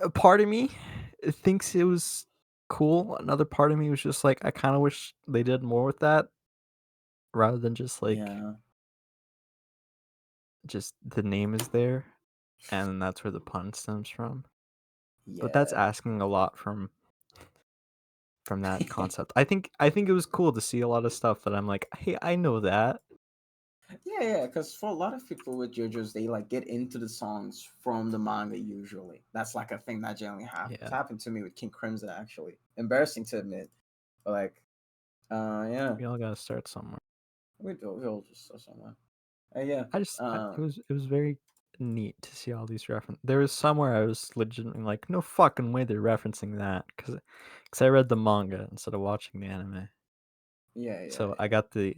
a part of me thinks it was cool. Another part of me was just like, I kind of wish they did more with that, rather than just like just the name is there, and that's where the pun stems from. Yeah. But that's asking a lot from that concept. I think it was cool to see a lot of stuff that I'm like, hey, I know that. Yeah, because for a lot of people with JoJo's, they like get into the songs from the manga usually. That's like a thing that generally happens. Yeah. It's happened to me with King Crimson actually. Embarrassing to admit, but like, yeah. We all gotta start somewhere. We all just start somewhere. Yeah. It was very neat to see all these references. There was somewhere I was legitimately like, no fucking way they're referencing that, because I read the manga instead of watching the anime. Yeah. So I got the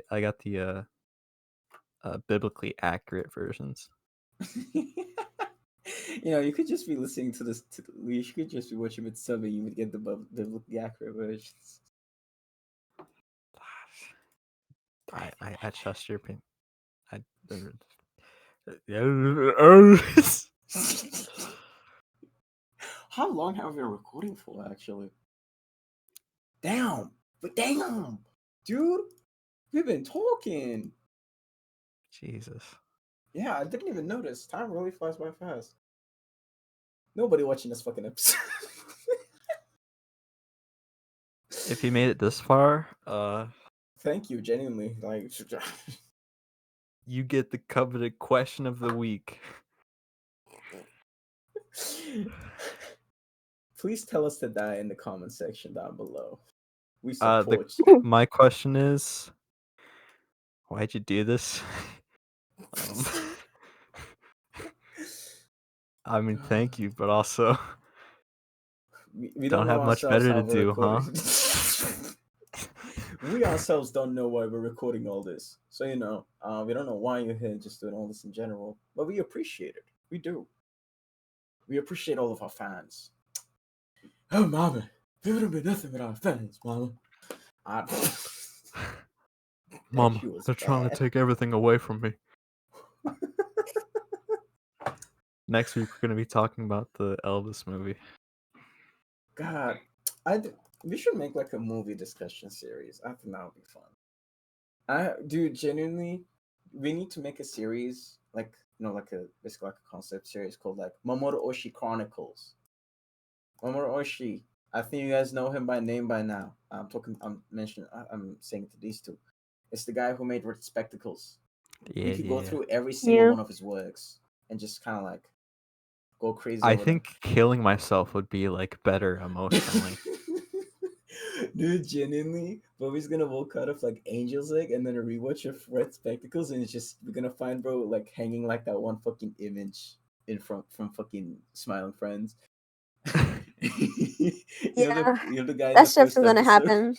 biblically accurate versions. You could just be listening to this. You could just be watching with sub, and you would get the biblically accurate versions. I trust your opinion. How long have we been recording for, actually? Damn, but damn, dude, we've been talking. Jesus. Yeah, I didn't even notice. Time really flies by fast. Nobody watching this fucking episode. If you made it this far, Thank you, genuinely. Like, you get the coveted question of the week. please tell us to die in the comment section down below. We support My question is, why'd you do this? I mean, thank you, but also we don't know have much ourselves better how to we're do, huh? recording. We ourselves don't know why we're recording all this. So, we don't know why you're here just doing all this in general, but we appreciate it. We do. We appreciate all of our fans. Oh, mama. We wouldn't be nothing without fans, mama. Mom, shit was they're trying to bad. take everything away from me. Next week, we're going to be talking about the Elvis movie. God, we should make like a movie discussion series. I think that would be fun. Dude, genuinely, we need to make a series like basically like a concept series called like Mamoru Oshii Chronicles. Mamoru Oshii, I think you guys know him by name by now. I'm saying it to these two. It's the guy who made Red Spectacles. We could go through every single one of his works and just kind of like go crazy. I think killing myself would be like better emotionally. Dude, genuinely, Bobby's gonna walk out of like Angel's Egg and then a rewatch of Red Spectacles, and we're gonna find bro like hanging like that one fucking image in front from fucking Smiling Friends. Yeah, the guy. that's definitely gonna happen.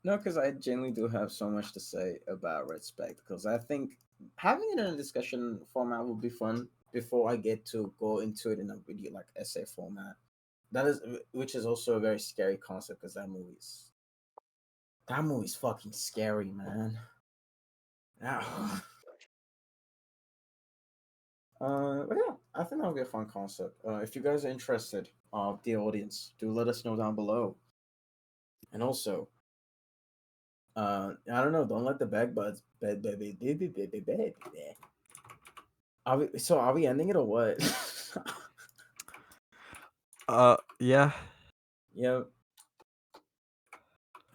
No, because I genuinely do have so much to say about Red Spectacles. I think having it in a discussion format would be fun before I get to go into it in a video like essay format. Which is also a very scary concept because that movie's fucking scary, man. But yeah, I think that'll be a fun concept. If you guys are interested, the audience, do let us know down below. And also, I don't know, don't let the bag buds are we ending it or what? Yeah. Yep.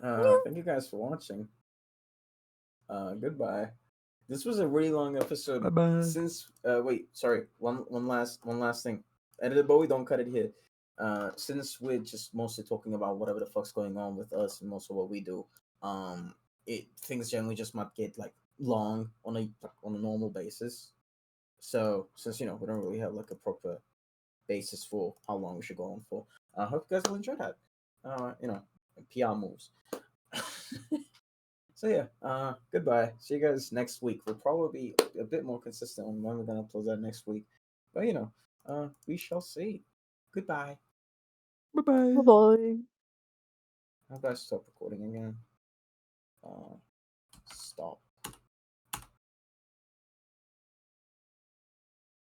Thank you guys for watching. Goodbye. This was a really long episode. Bye-bye. Since wait, sorry, one last thing. Editor Bowie, don't cut it here. Since we're just mostly talking about whatever the fuck's going on with us and most of what we do, things generally just might get like long on a normal basis. So since we don't really have like a proper basis for how long we should go on for, I hope you guys will enjoy that. PR moves. So yeah, goodbye. See you guys next week. We'll probably be a bit more consistent on when we're gonna upload that next week. But we shall see. Goodbye. Bye-bye. Bye. How about I stop recording again?